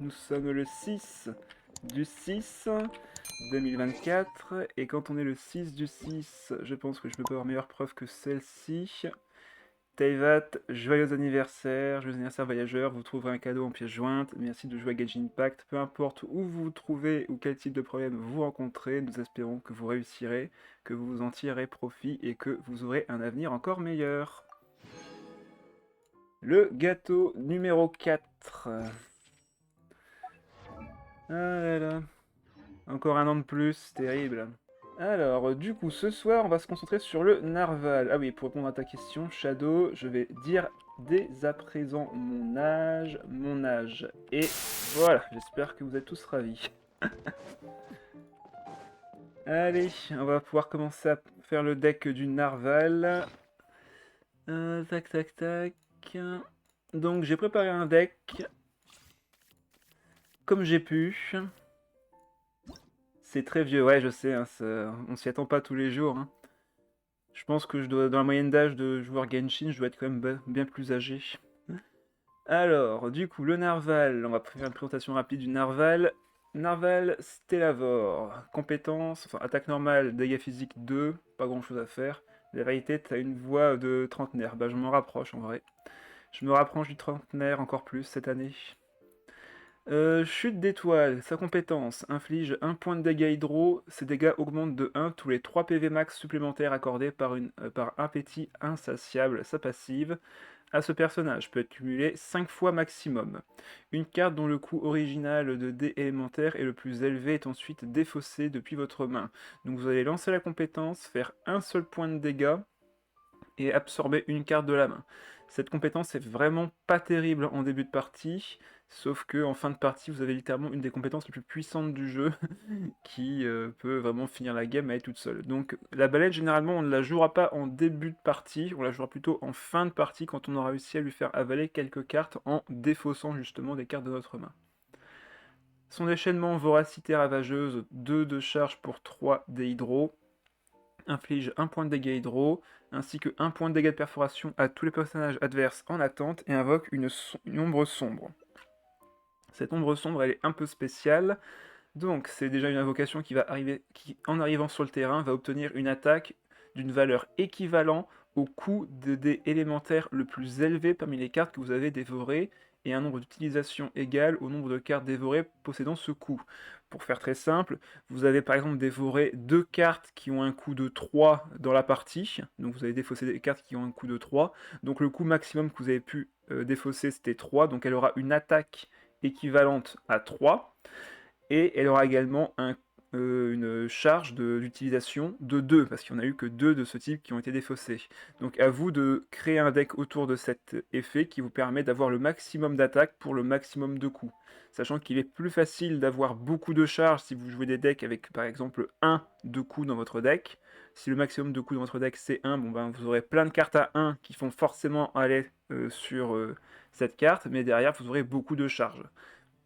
Nous sommes le 6 du 6 2024, et quand on est le 6 du 6, je pense que je peux pas avoir meilleure preuve que celle-ci. Teyvat, joyeux anniversaire voyageur, vous trouverez un cadeau en pièce jointe, merci de jouer à Genshin Impact, peu importe où vous vous trouvez ou quel type de problème vous rencontrez, nous espérons que vous réussirez, que vous en tirerez profit et que vous aurez un avenir encore meilleur. Le gâteau numéro 4. Ah là là. Encore un an de plus, terrible. Alors, du coup, ce soir, on va se concentrer sur le narval. Ah oui, pour répondre à ta question, Shadow, je vais dire dès à présent mon âge. Et voilà, j'espère que vous êtes tous ravis. Allez, on va pouvoir commencer à faire le deck du narval. Tac, tac, tac. Donc, j'ai préparé un deck comme j'ai pu. C'est très vieux, ouais, je sais, hein, on s'y attend pas tous les jours, hein. Je pense que dans la moyenne d'âge de joueur Genshin, je dois être quand même bien plus âgé. Alors, du coup, le Narval, on va faire une présentation rapide du Narval. Narval Stellavor, compétence, enfin attaque normale, dégâts physiques 2, pas grand chose à faire. La vérité, t'as une voix de trentenaire, bah je m'en rapproche en vrai. Je me rapproche du trentenaire encore plus cette année. Chute d'étoile, sa compétence inflige 1 point de dégâts hydro, ses dégâts augmentent de 1 tous les 3 PV max supplémentaires accordés par un petit insatiable, sa passive. À ce personnage peut être cumulé 5 fois maximum. Une carte dont le coût original de dés élémentaires est le plus élevé est ensuite défaussée depuis votre main. Donc vous allez lancer la compétence, faire un seul point de dégâts, et absorber une carte de la main. Cette compétence est vraiment pas terrible en début de partie, sauf que en fin de partie, vous avez littéralement une des compétences les plus puissantes du jeu, qui peut vraiment finir la game à elle toute seule. Donc la baleine, généralement, on ne la jouera pas en début de partie, on la jouera plutôt en fin de partie, quand on aura réussi à lui faire avaler quelques cartes en défaussant justement des cartes de notre main. Son déchaînement Voracité Ravageuse, 2 de charge pour 3 des hydro, inflige 1 point de dégâts hydro, ainsi que 1 point de dégâts de perforation à tous les personnages adverses en attente, et invoque une ombre sombre. Cette ombre sombre, elle est un peu spéciale, donc c'est déjà une invocation qui en arrivant sur le terrain, va obtenir une attaque d'une valeur équivalente au coût de dés élémentaires le plus élevé parmi les cartes que vous avez dévorées, et un nombre d'utilisation égal au nombre de cartes dévorées possédant ce coût. Pour faire très simple, vous avez par exemple dévoré 2 cartes qui ont un coût de 3 dans la partie, donc vous avez défaussé des cartes qui ont un coût de 3, donc le coût maximum que vous avez pu défausser c'était 3, donc elle aura une attaque équivalente à 3, et elle aura également une charge d'utilisation de 2, parce qu'il n'y en a eu que 2 de ce type qui ont été défaussés. Donc à vous de créer un deck autour de cet effet qui vous permet d'avoir le maximum d'attaque pour le maximum de coups. Sachant qu'il est plus facile d'avoir beaucoup de charges si vous jouez des decks avec par exemple 1 de coups dans votre deck. Si le maximum de coups dans votre deck c'est 1, bon ben vous aurez plein de cartes à 1 qui font forcément aller sur cette carte, mais derrière vous aurez beaucoup de charges.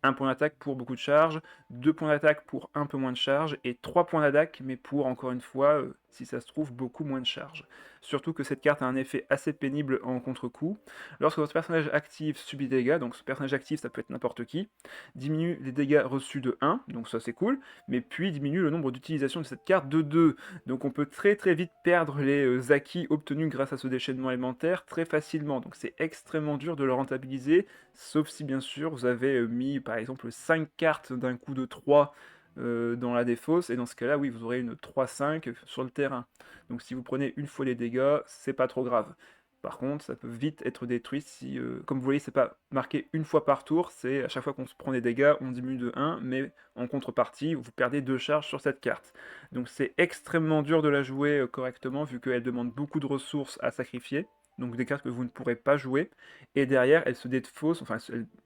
1 point d'attaque pour beaucoup de charge, 2 points d'attaque pour un peu moins de charge, et 3 points d'attaque, mais pour, encore une fois, si ça se trouve, beaucoup moins de charge. Surtout que cette carte a un effet assez pénible en contre-coup. Lorsque votre personnage actif subit des dégâts, donc ce personnage actif, ça peut être n'importe qui, diminue les dégâts reçus de 1, donc ça c'est cool, mais puis diminue le nombre d'utilisations de cette carte de 2. Donc on peut très très vite perdre les acquis obtenus grâce à ce déchaînement élémentaire très facilement. Donc c'est extrêmement dur de le rentabiliser, sauf si bien sûr vous avez mis par exemple 5 cartes d'un coup de 3 dans la défausse, et dans ce cas-là, oui, vous aurez une 3-5 sur le terrain. Donc si vous prenez une fois les dégâts, c'est pas trop grave. Par contre, ça peut vite être détruit si, comme vous voyez, c'est pas marqué une fois par tour, c'est à chaque fois qu'on se prend des dégâts, on diminue de 1, mais en contrepartie, vous perdez 2 charges sur cette carte. Donc c'est extrêmement dur de la jouer correctement, vu qu'elle demande beaucoup de ressources à sacrifier, donc des cartes que vous ne pourrez pas jouer, et derrière, elle se défausse, enfin,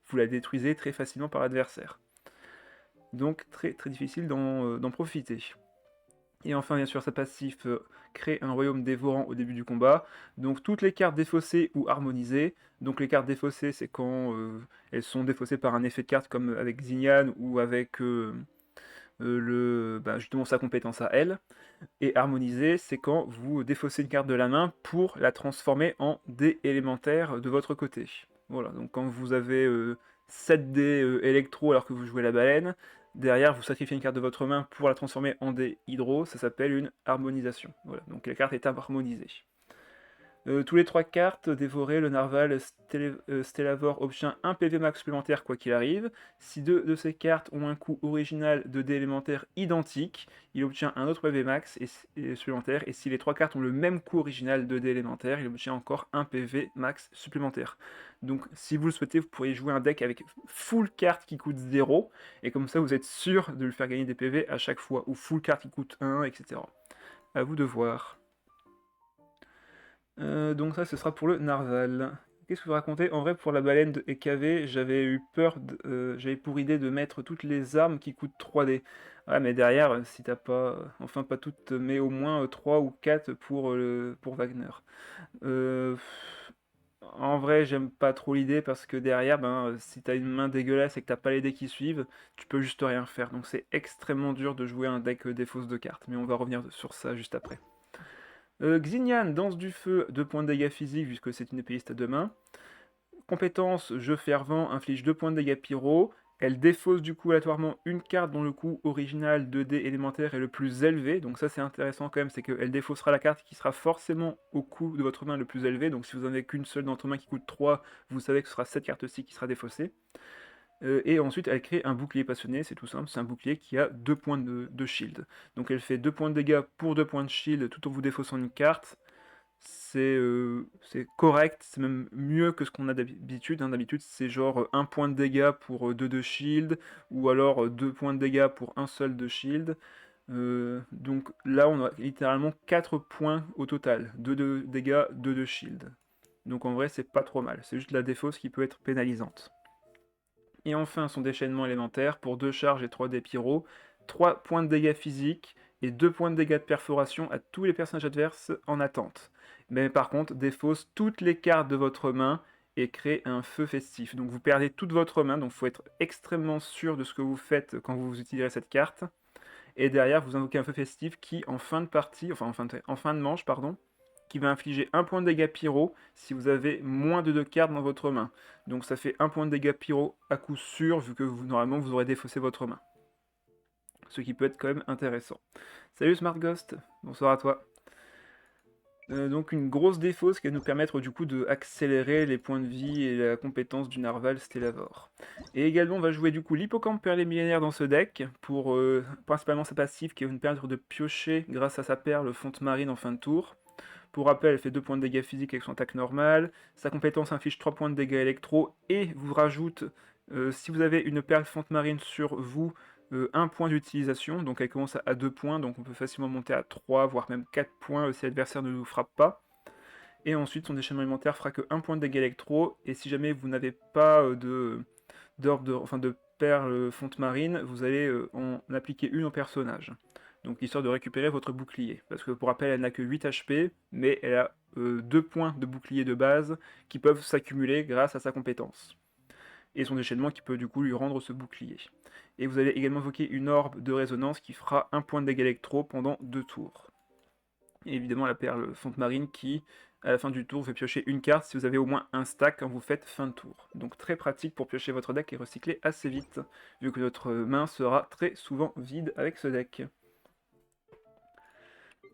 vous la détruisez très facilement par l'adversaire. Donc très très difficile d'en profiter. Et enfin, bien sûr, sa passif crée un royaume dévorant au début du combat. Donc toutes les cartes défaussées ou harmonisées. Donc les cartes défaussées, c'est quand elles sont défaussées par un effet de carte comme avec Xignan ou avec justement sa compétence à elle. Et harmonisé, c'est quand vous défaussez une carte de la main pour la transformer en dé élémentaire de votre côté. Voilà, donc quand vous avez 7 dés électro alors que vous jouez la baleine. Derrière, vous sacrifiez une carte de votre main pour la transformer en dés hydro, ça s'appelle une harmonisation. Voilà, donc la carte est harmonisée. Tous les 3 cartes dévorées, le narval Stellavor obtient un PV max supplémentaire quoi qu'il arrive. Si 2 de ces cartes ont un coût original de dés élémentaires identique, il obtient un autre PV max supplémentaire. Et si les 3 cartes ont le même coût original de dés élémentaires, il obtient encore un PV max supplémentaire. Donc si vous le souhaitez, vous pourriez jouer un deck avec full carte qui coûte 0, et comme ça vous êtes sûr de lui faire gagner des PV à chaque fois, ou full carte qui coûte 1, etc. À vous de voir. Donc ça, ce sera pour le narval. Qu'est-ce que vous racontez? En vrai, pour la baleine de EKV, j'avais eu peur, j'avais pour idée de mettre toutes les armes qui coûtent 3D. Ouais, mais derrière, si t'as pas, enfin pas toutes, mais au moins 3 ou 4 pour Wagner. Euh, En vrai, j'aime pas trop l'idée parce que derrière, ben, si t'as une main dégueulasse et que t'as pas les dés qui suivent, tu peux juste rien faire. Donc c'est extrêmement dur de jouer un deck des fausses de cartes, mais on va revenir sur ça juste après. Xignan, danse du feu, 2 points de dégâts physiques puisque c'est une épéiste à 2 mains. Compétence, jeu fervent, inflige 2 points de dégâts pyro. Elle défausse du coup aléatoirement une carte dont le coût original de dés élémentaires est le plus élevé. Donc ça c'est intéressant quand même, c'est qu'elle défaussera la carte qui sera forcément au coût de votre main le plus élevé. Donc si vous en avez qu'une seule dans votre main qui coûte 3, vous savez que ce sera cette carte-ci qui sera défaussée. Et ensuite, elle crée un bouclier passionné, c'est tout simple, c'est un bouclier qui a 2 points de shield. Donc elle fait 2 points de dégâts pour 2 points de shield tout en vous défaussant une carte. C'est correct, c'est même mieux que ce qu'on a d'habitude. Hein. D'habitude, c'est genre 1 point de dégâts pour 2 de shield, ou alors 2 points de dégâts pour un seul de shield. Donc là, on a littéralement 4 points au total. 2 de dégâts, 2 de shield. Donc en vrai, c'est pas trop mal. C'est juste la défausse qui peut être pénalisante. Et enfin, son déchaînement élémentaire pour 2 charges et 3 dés pyro, 3 points de dégâts physiques et 2 points de dégâts de perforation à tous les personnages adverses en attente. Mais par contre, défausse toutes les cartes de votre main et crée un feu festif. Donc vous perdez toute votre main, donc il faut être extrêmement sûr de ce que vous faites quand vous utiliserez cette carte. Et derrière, vous invoquez un feu festif qui, en fin de partie, enfin en fin de manche, pardon, qui va infliger 1 point de dégâts pyro si vous avez moins de 2 cartes dans votre main. Donc ça fait 1 point de dégâts pyro à coup sûr, vu que normalement vous aurez défaussé votre main. Ce qui peut être quand même intéressant. Salut Smart Ghost, bonsoir à toi. Donc une grosse défausse qui va nous permettre du coup d'accélérer les points de vie et la compétence du narval Stellavor. Et également on va jouer du coup l'hippocampe perlé millénaire dans ce deck, pour principalement sa passive qui va nous permettre de piocher grâce à sa perle fonte marine en fin de tour. Pour rappel, elle fait 2 points de dégâts physiques avec son attaque normale. Sa compétence inflige 3 points de dégâts électro et vous rajoute, si vous avez une perle fonte marine sur vous, 1 point d'utilisation. Donc elle commence à 2 points, donc on peut facilement monter à 3, voire même 4 points si l'adversaire ne nous frappe pas. Et ensuite, son déchaînement alimentaire fera que 1 point de dégâts électro. Et si jamais vous n'avez pas de perles fonte marine, vous allez en appliquer une au personnage. Donc histoire de récupérer votre bouclier. Parce que pour rappel, elle n'a que 8 HP, mais elle a 2 points de bouclier de base qui peuvent s'accumuler grâce à sa compétence. Et son déchaînement qui peut du coup lui rendre ce bouclier. Et vous allez également invoquer une orbe de résonance qui fera 1 point de dégâts électro pendant 2 tours. Et évidemment la perle fonte marine qui, à la fin du tour, fait piocher une carte si vous avez au moins un stack quand vous faites fin de tour. Donc très pratique pour piocher votre deck et recycler assez vite, vu que votre main sera très souvent vide avec ce deck.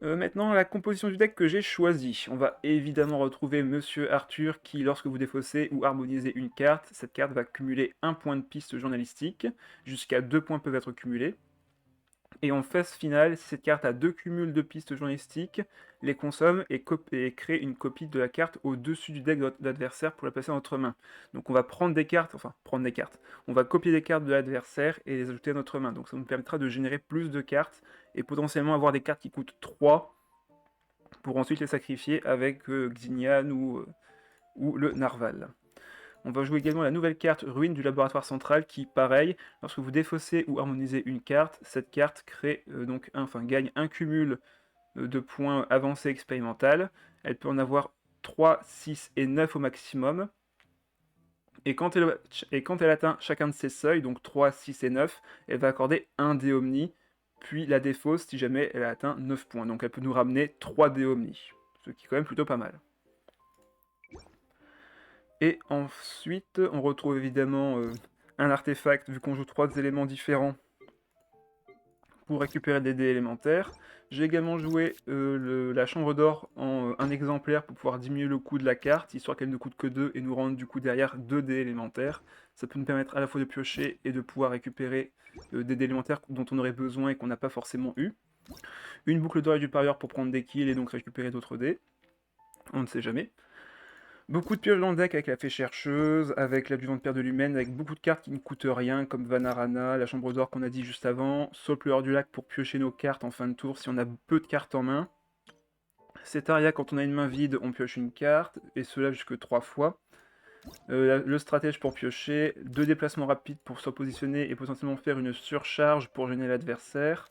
Maintenant, la composition du deck que j'ai choisi. On va évidemment retrouver Monsieur Arthur qui, lorsque vous défaussez ou harmonisez une carte, cette carte va cumuler 1 point de piste journalistique, jusqu'à 2 points peuvent être cumulés. Et en phase finale, si cette carte a 2 cumuls de pistes journalistiques, les consomme et crée une copie de la carte au-dessus du deck de l'adversaire pour la placer dans notre main. Donc on va prendre des cartes, on va copier des cartes de l'adversaire et les ajouter à notre main. Donc ça nous permettra de générer plus de cartes et potentiellement avoir des cartes qui coûtent 3 pour ensuite les sacrifier avec Xignan ou le Narval. On va jouer également la nouvelle carte Ruine du laboratoire central qui, pareil, lorsque vous défaussez ou harmonisez une carte, cette carte crée gagne un cumul de points avancés expérimental. Elle peut en avoir 3, 6 et 9 au maximum. Et quand elle atteint chacun de ces seuils, donc 3, 6 et 9, elle va accorder un dé omni, puis la défausse si jamais elle a atteint 9 points. Donc elle peut nous ramener 3 dés omni, ce qui est quand même plutôt pas mal. Et ensuite, on retrouve évidemment un artefact, vu qu'on joue 3 éléments différents, pour récupérer des dés élémentaires. J'ai également joué la chambre d'or en un exemplaire pour pouvoir diminuer le coût de la carte, histoire qu'elle ne coûte que 2 et nous rendre du coup derrière 2 dés élémentaires. Ça peut nous permettre à la fois de piocher et de pouvoir récupérer des dés élémentaires dont on aurait besoin et qu'on n'a pas forcément eu. Une boucle d'or et du parieur pour prendre des kills et donc récupérer d'autres dés. On ne sait jamais. Beaucoup de pioches dans le deck avec la fée chercheuse, avec la vivante paire de l'humaine, avec beaucoup de cartes qui ne coûtent rien, comme Vanarana, la chambre d'or qu'on a dit juste avant, Saut pleureur du lac pour piocher nos cartes en fin de tour si on a peu de cartes en main. Cetaria, quand on a une main vide, on pioche une carte, et cela jusque 3 fois. Le stratège pour piocher, 2 déplacements rapides pour se positionner et potentiellement faire une surcharge pour gêner l'adversaire.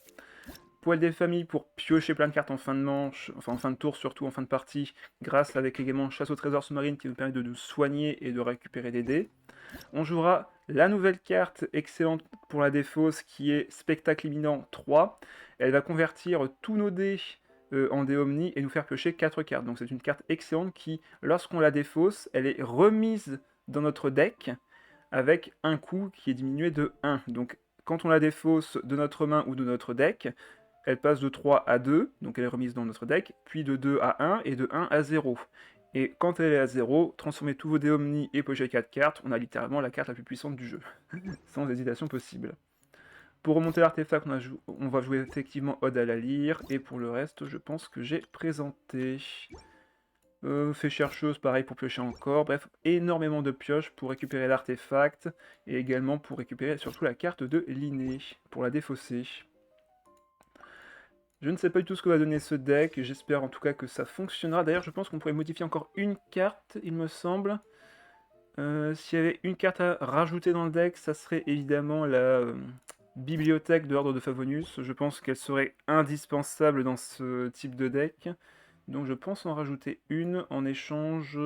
Poil des familles pour piocher plein de cartes en fin de manche, enfin en fin de tour, surtout en fin de partie, grâce avec également Chasse au trésor sous-marine qui nous permet de nous soigner et de récupérer des dés. On jouera la nouvelle carte excellente pour la défausse qui est Spectacle imminent 3. Elle va convertir tous nos dés en dés omni et nous faire piocher 4 cartes. Donc c'est une carte excellente qui, lorsqu'on la défausse, elle est remise dans notre deck avec un coût qui est diminué de 1. Donc quand on la défausse de notre main ou de notre deck, elle passe de 3 à 2, donc elle est remise dans notre deck, puis de 2 à 1 et de 1 à 0. Et quand elle est à 0, transformez tous vos dés omni et pochez 4 cartes, on a littéralement la carte la plus puissante du jeu. Sans hésitation possible. Pour remonter l'artefact, on va jouer effectivement Ode à la lyre, et pour le reste, je pense que j'ai présenté. Fée chercheuse, pareil pour piocher encore, bref, énormément de pioches pour récupérer l'artefact, et également pour récupérer surtout la carte de Linné, pour la défausser. Je ne sais pas du tout ce que va donner ce deck, j'espère en tout cas que ça fonctionnera. D'ailleurs, je pense qu'on pourrait modifier encore une carte, il me semble. S'il y avait une carte à rajouter dans le deck, ça serait évidemment la bibliothèque de l'ordre de Favonius. Je pense qu'elle serait indispensable dans ce type de deck. Donc je pense en rajouter une en échange.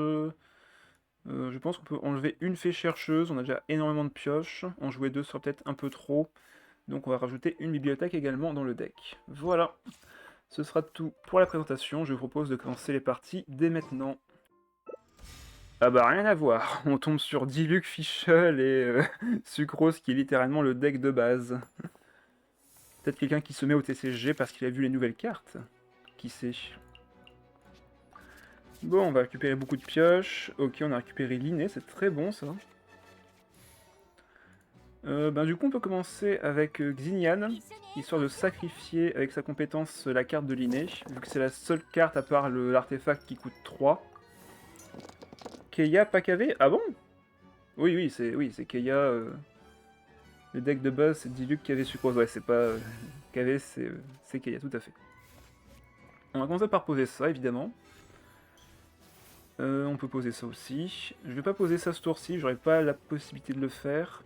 Je pense qu'on peut enlever une fée chercheuse, on a déjà énormément de pioches. En jouer 2 serait peut-être un peu trop. Donc on va rajouter une bibliothèque également dans le deck. Voilà, ce sera tout pour la présentation. Je vous propose de commencer les parties dès maintenant. Ah bah rien à voir, on tombe sur Diluc, Fischl et Sucrose qui est littéralement le deck de base. Peut-être quelqu'un qui se met au TCG parce qu'il a vu les nouvelles cartes. Qui sait. Bon, on va récupérer beaucoup de pioches. Ok, on a récupéré Linné, c'est très bon ça. Du coup, on peut commencer avec Xignan, histoire de sacrifier avec sa compétence la carte de Linné, vu que c'est la seule carte à part l'artefact qui coûte 3. Keia, pas KV? Ah bon? Oui, c'est Keia. Le deck de base, c'est Diluc, KV, Sucrose. Ouais, c'est pas KV, c'est Keia, tout à fait. On va commencer par poser ça, évidemment. On peut poser ça aussi. Je vais pas poser ça ce tour-ci, j'aurais pas la possibilité de le faire.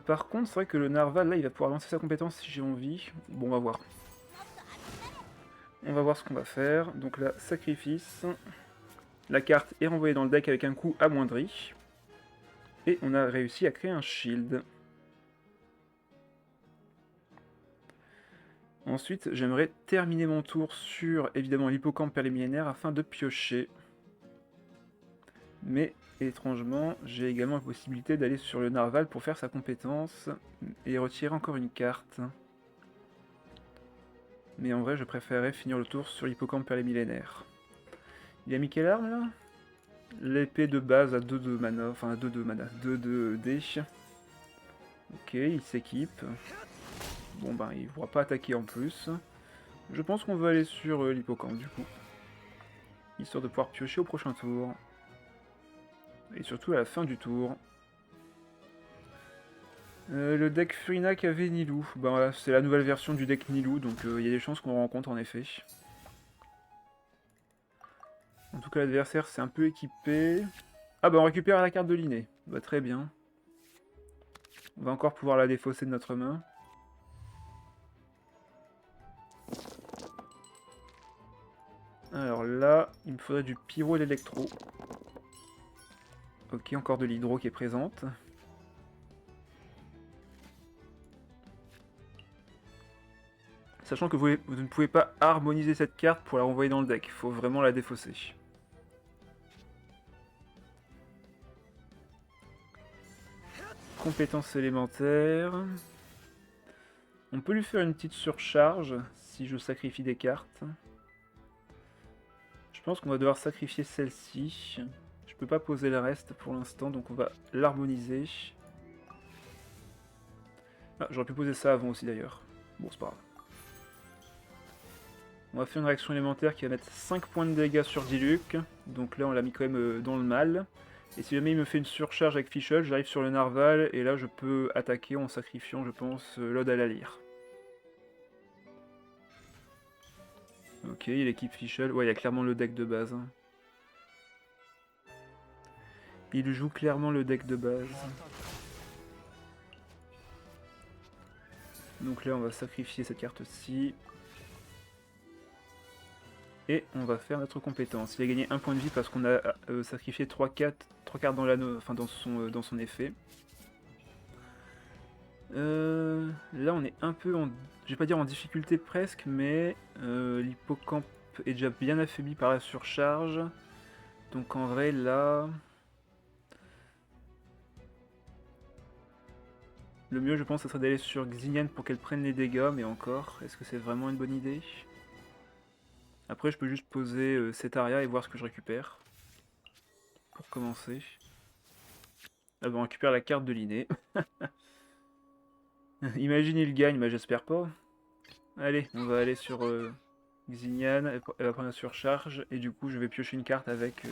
Par contre, c'est vrai que le Narval, là, il va pouvoir lancer sa compétence si j'ai envie. Bon, on va voir. On va voir ce qu'on va faire. Donc là, sacrifice. La carte est renvoyée dans le deck avec un coût amoindri. Et on a réussi à créer un shield. Ensuite, j'aimerais terminer mon tour sur, évidemment, l'hippocampe per les millénaires afin de piocher. Mais, étrangement, j'ai également la possibilité d'aller sur le Narval pour faire sa compétence et retirer encore une carte. Mais en vrai, je préférerais finir le tour sur l'hippocampe per les millénaires. Il a mis quelle arme, là? L'épée de base à 2 de mana, enfin à 2 de mana, 2 de dés. Ok, il s'équipe. Bon ben, il ne pourra pas attaquer en plus. Je pense qu'on va aller sur l'hippocampe du coup. Histoire de pouvoir piocher au prochain tour. Et surtout à la fin du tour. Le deck Furinac avait Nilou. Ben voilà, c'est la nouvelle version du deck Nilou, donc il y a des chances qu'on rencontre en effet. En tout cas, l'adversaire s'est un peu équipé. Ah bah on récupère la carte de Linné. Bah très bien. On va encore pouvoir la défausser de notre main. Alors là, il me faudrait du pyro et l'électro. Ok, encore de l'hydro qui est présente. Sachant que vous ne pouvez pas harmoniser cette carte pour la renvoyer dans le deck. Il faut vraiment la défausser. Compétences élémentaires. On peut lui faire une petite surcharge si je sacrifie des cartes. Je pense qu'on va devoir sacrifier celle-ci. Je peux pas poser le reste pour l'instant, donc on va l'harmoniser. Ah, j'aurais pu poser ça avant aussi d'ailleurs. Bon, c'est pas grave. On va faire une réaction élémentaire qui va mettre 5 points de dégâts sur Diluc. Donc là, on l'a mis quand même dans le mal. Et si jamais il me fait une surcharge avec Fischl, j'arrive sur le Narval, et là je peux attaquer en sacrifiant, je pense, l'Ode à la lyre. Ok, il équipe Fischl. Ouais, il y a clairement le deck de base. Il joue clairement le deck de base. Donc là, on va sacrifier cette carte-ci. Et on va faire notre compétence. Il a gagné 1 point de vie parce qu'on a sacrifié 3 cartes dans l'anneau, enfin dans son effet. Là on est un peu en... Je vais pas dire en difficulté presque, mais l'hippocampe est déjà bien affaibli par la surcharge. Donc en vrai là... Le mieux je pense ce serait d'aller sur Xignan pour qu'elle prenne les dégâts, mais encore, est-ce que c'est vraiment une bonne idée? Après je peux juste poser cet aria et voir ce que je récupère. Pour commencer. Ah bon, on récupère la carte de l'inné. Imagine il gagne, mais j'espère pas. Allez, on va aller sur Xignan, elle va prendre la surcharge, et du coup je vais piocher une carte avec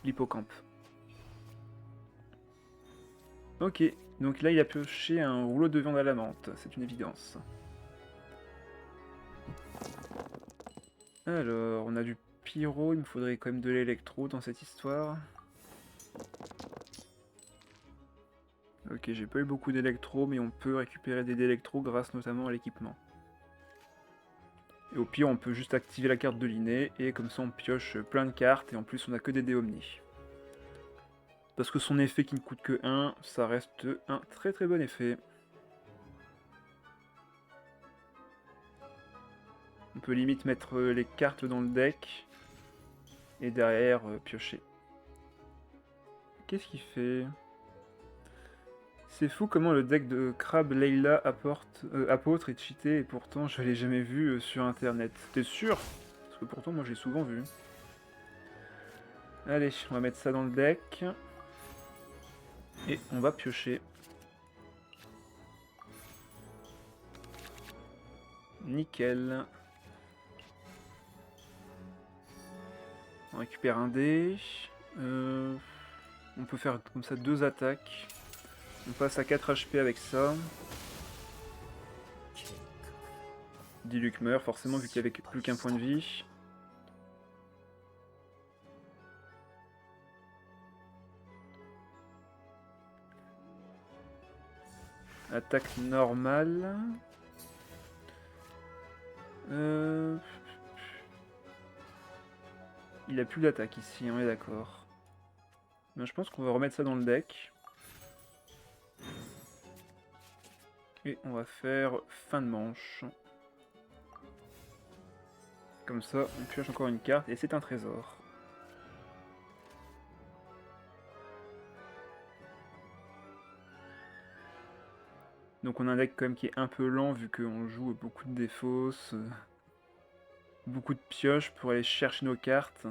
l'hippocampe. Ok, donc là il a pioché un rouleau de viande à la menthe, c'est une évidence. Alors, on a du pyro, il me faudrait quand même de l'électro dans cette histoire. Ok, j'ai pas eu beaucoup d'électro, mais on peut récupérer des électros grâce notamment à l'équipement. Et au pire, on peut juste activer la carte de l'inné, et comme ça on pioche plein de cartes, et en plus on a que des dés omni. Parce que son effet qui ne coûte que 1, ça reste un très très bon effet. On peut limite mettre les cartes dans le deck, et derrière piocher. Qu'est-ce qu'il fait? C'est fou comment le deck de Crab Leila apôtre est cheaté, et pourtant je l'ai jamais vu sur internet. T'es sûr? Parce que pourtant moi j'ai souvent vu. Allez, on va mettre ça dans le deck. Et on va piocher. Nickel. On récupère un dé. On peut faire comme ça 2 attaques. On passe à 4 HP avec ça. Diluc meurt forcément vu qu'il n'y avait plus qu'un point de vie. Attaque normale. Il a plus d'attaque ici, on est d'accord. Je pense qu'on va remettre ça dans le deck. Et on va faire fin de manche. Comme ça, on pioche encore une carte et c'est un trésor. Donc on a un deck quand même qui est un peu lent vu qu'on joue beaucoup de défausses, beaucoup de pioches pour aller chercher nos cartes.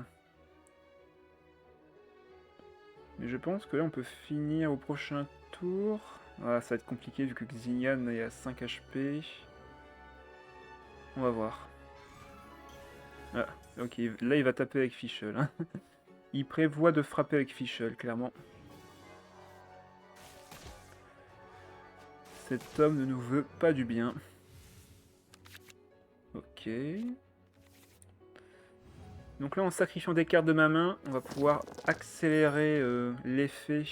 Mais je pense que là on peut finir au prochain tour. Ah, ça va être compliqué vu que Xignan est à 5 HP. On va voir. Ah, ok, là il va taper avec Fischl. Hein. Il prévoit de frapper avec Fischl, clairement. Cet homme ne nous veut pas du bien. Ok. Donc là, en sacrifiant des cartes de ma main, on va pouvoir accélérer l'effet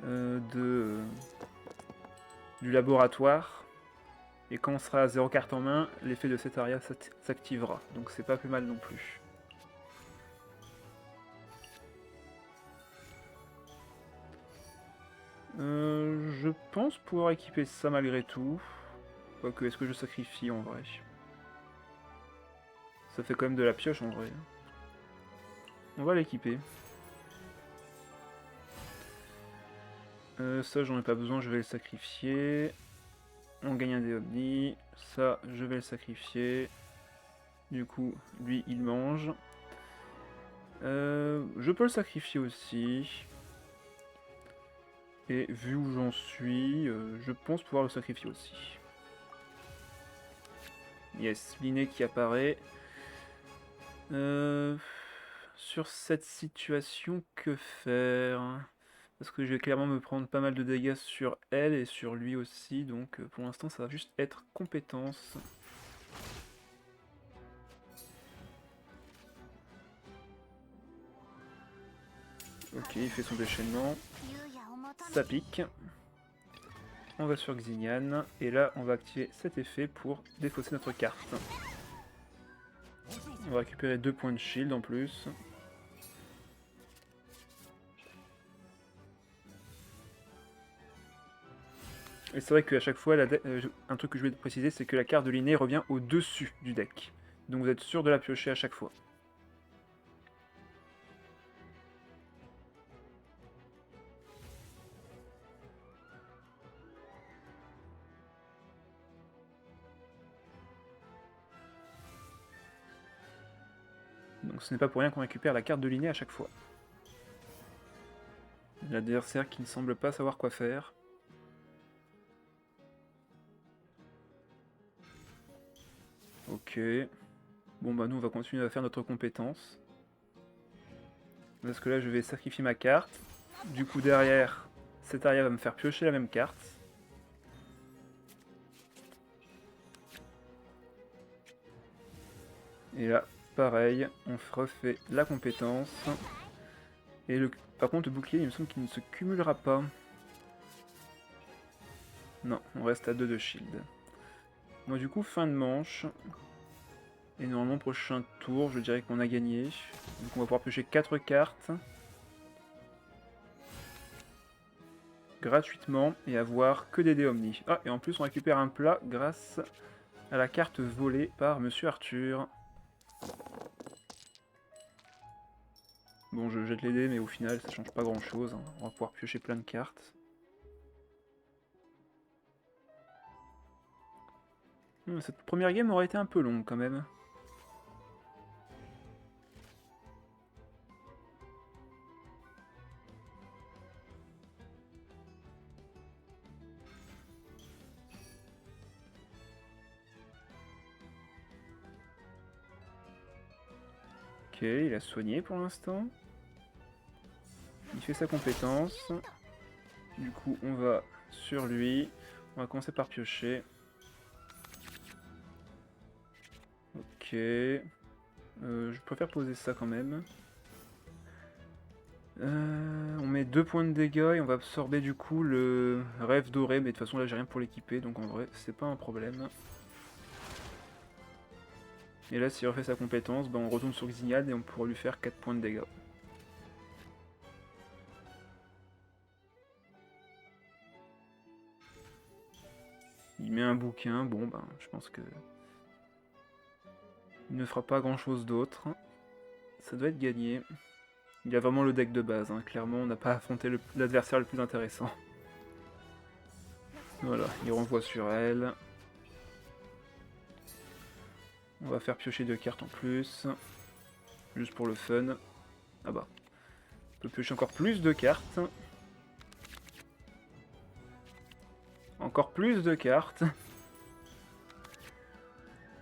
du laboratoire. Et quand on sera à 0 carte en main, l'effet de cet aria s'activera. Donc c'est pas plus mal non plus. Je pense pouvoir équiper ça malgré tout. Quoique, est-ce que je sacrifie en vrai? Ça fait quand même de la pioche en vrai. On va l'équiper. Ça, j'en ai pas besoin, je vais le sacrifier. On gagne un dé omni. Ça, je vais le sacrifier. Du coup, lui, il mange. Je peux le sacrifier aussi. Et vu où j'en suis, je pense pouvoir le sacrifier aussi. Yes, l'inné qui apparaît. Sur cette situation, que faire? Parce que je vais clairement me prendre pas mal de dégâts sur elle et sur lui aussi, donc pour l'instant ça va juste être compétence. Ok, il fait son déchaînement. Ça pique. On va sur Xignan, et là on va activer cet effet pour défausser notre carte. On va récupérer 2 points de shield en plus. Et c'est vrai qu'à chaque fois, un truc que je voulais préciser, c'est que la carte de l'inné revient au-dessus du deck. Donc vous êtes sûr de la piocher à chaque fois. Donc ce n'est pas pour rien qu'on récupère la carte de l'inné à chaque fois. L'adversaire qui ne semble pas savoir quoi faire. Ok. Bon bah nous on va continuer à faire notre compétence. Parce que là je vais sacrifier ma carte. Du coup derrière, cet arrière va me faire piocher la même carte. Et là, pareil, on refait la compétence. Et par contre le bouclier il me semble qu'il ne se cumulera pas. Non, on reste à 2 de shield. Bon du coup fin de manche. Et normalement prochain tour je dirais qu'on a gagné. Donc on va pouvoir piocher 4 cartes. Gratuitement et avoir que des dés omni. Ah, et en plus on récupère un plat grâce à la carte volée par Monsieur Arthur. Bon, je jette les dés, mais au final ça change pas grand chose. Hein. On va pouvoir piocher plein de cartes. Cette première game aurait été un peu longue quand même. Ok, il a soigné pour l'instant. Il fait sa compétence. Du coup, on va sur lui. On va commencer par piocher. Ok. Je préfère poser ça quand même. On met 2 points de dégâts et on va absorber du coup le rêve doré. Mais de toute façon, là, j'ai rien pour l'équiper. Donc en vrai, c'est pas un problème. Et là, s'il refait sa compétence, on retourne sur Xignan et on pourra lui faire 4 points de dégâts. Il met un bouquin, bon je pense que... Il ne fera pas grand chose d'autre. Ça doit être gagné. Il a vraiment le deck de base, hein. Clairement on n'a pas affronté l'adversaire le plus intéressant. Voilà, il renvoie sur elle. On va faire piocher 2 cartes en plus. Juste pour le fun. Ah bah. On peut piocher encore plus de cartes. Encore plus de cartes.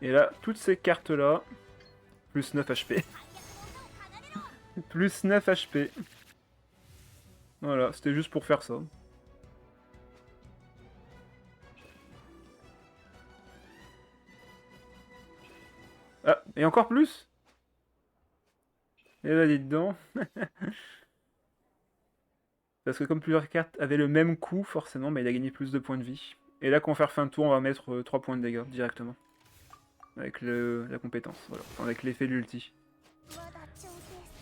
Et là, toutes ces cartes-là, plus 9 HP. Plus 9 HP. Voilà, c'était juste pour faire ça. Ah, et encore plus. Et là, dites-donc. Parce que comme plusieurs cartes avaient le même coup, forcément, il a gagné plus de points de vie. Et là, quand on va faire fin de tour, on va mettre 3 points de dégâts directement. Avec la compétence, voilà. Enfin, avec l'effet de l'ulti.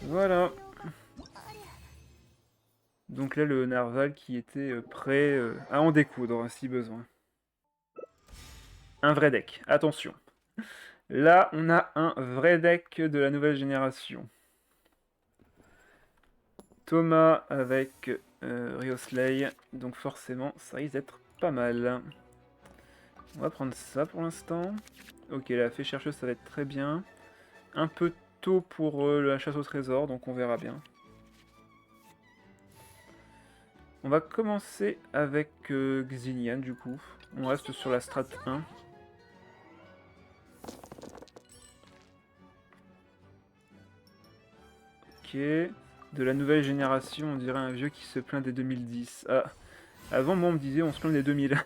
Voilà. Donc là, le narval qui était prêt à en découdre, si besoin. Un vrai deck, attention. Là, on a un vrai deck de la nouvelle génération. Thomas avec Rioslay, donc forcément ça risque d'être pas mal. On va prendre ça pour l'instant. Ok, la fée chercheuse ça va être très bien. Un peu tôt pour la chasse au trésor, donc on verra bien. On va commencer avec Xinian du coup. On reste sur la strat 1. Ok. De la nouvelle génération, on dirait un vieux qui se plaint des 2010. Ah, avant moi on me disait on se plaint des 2000.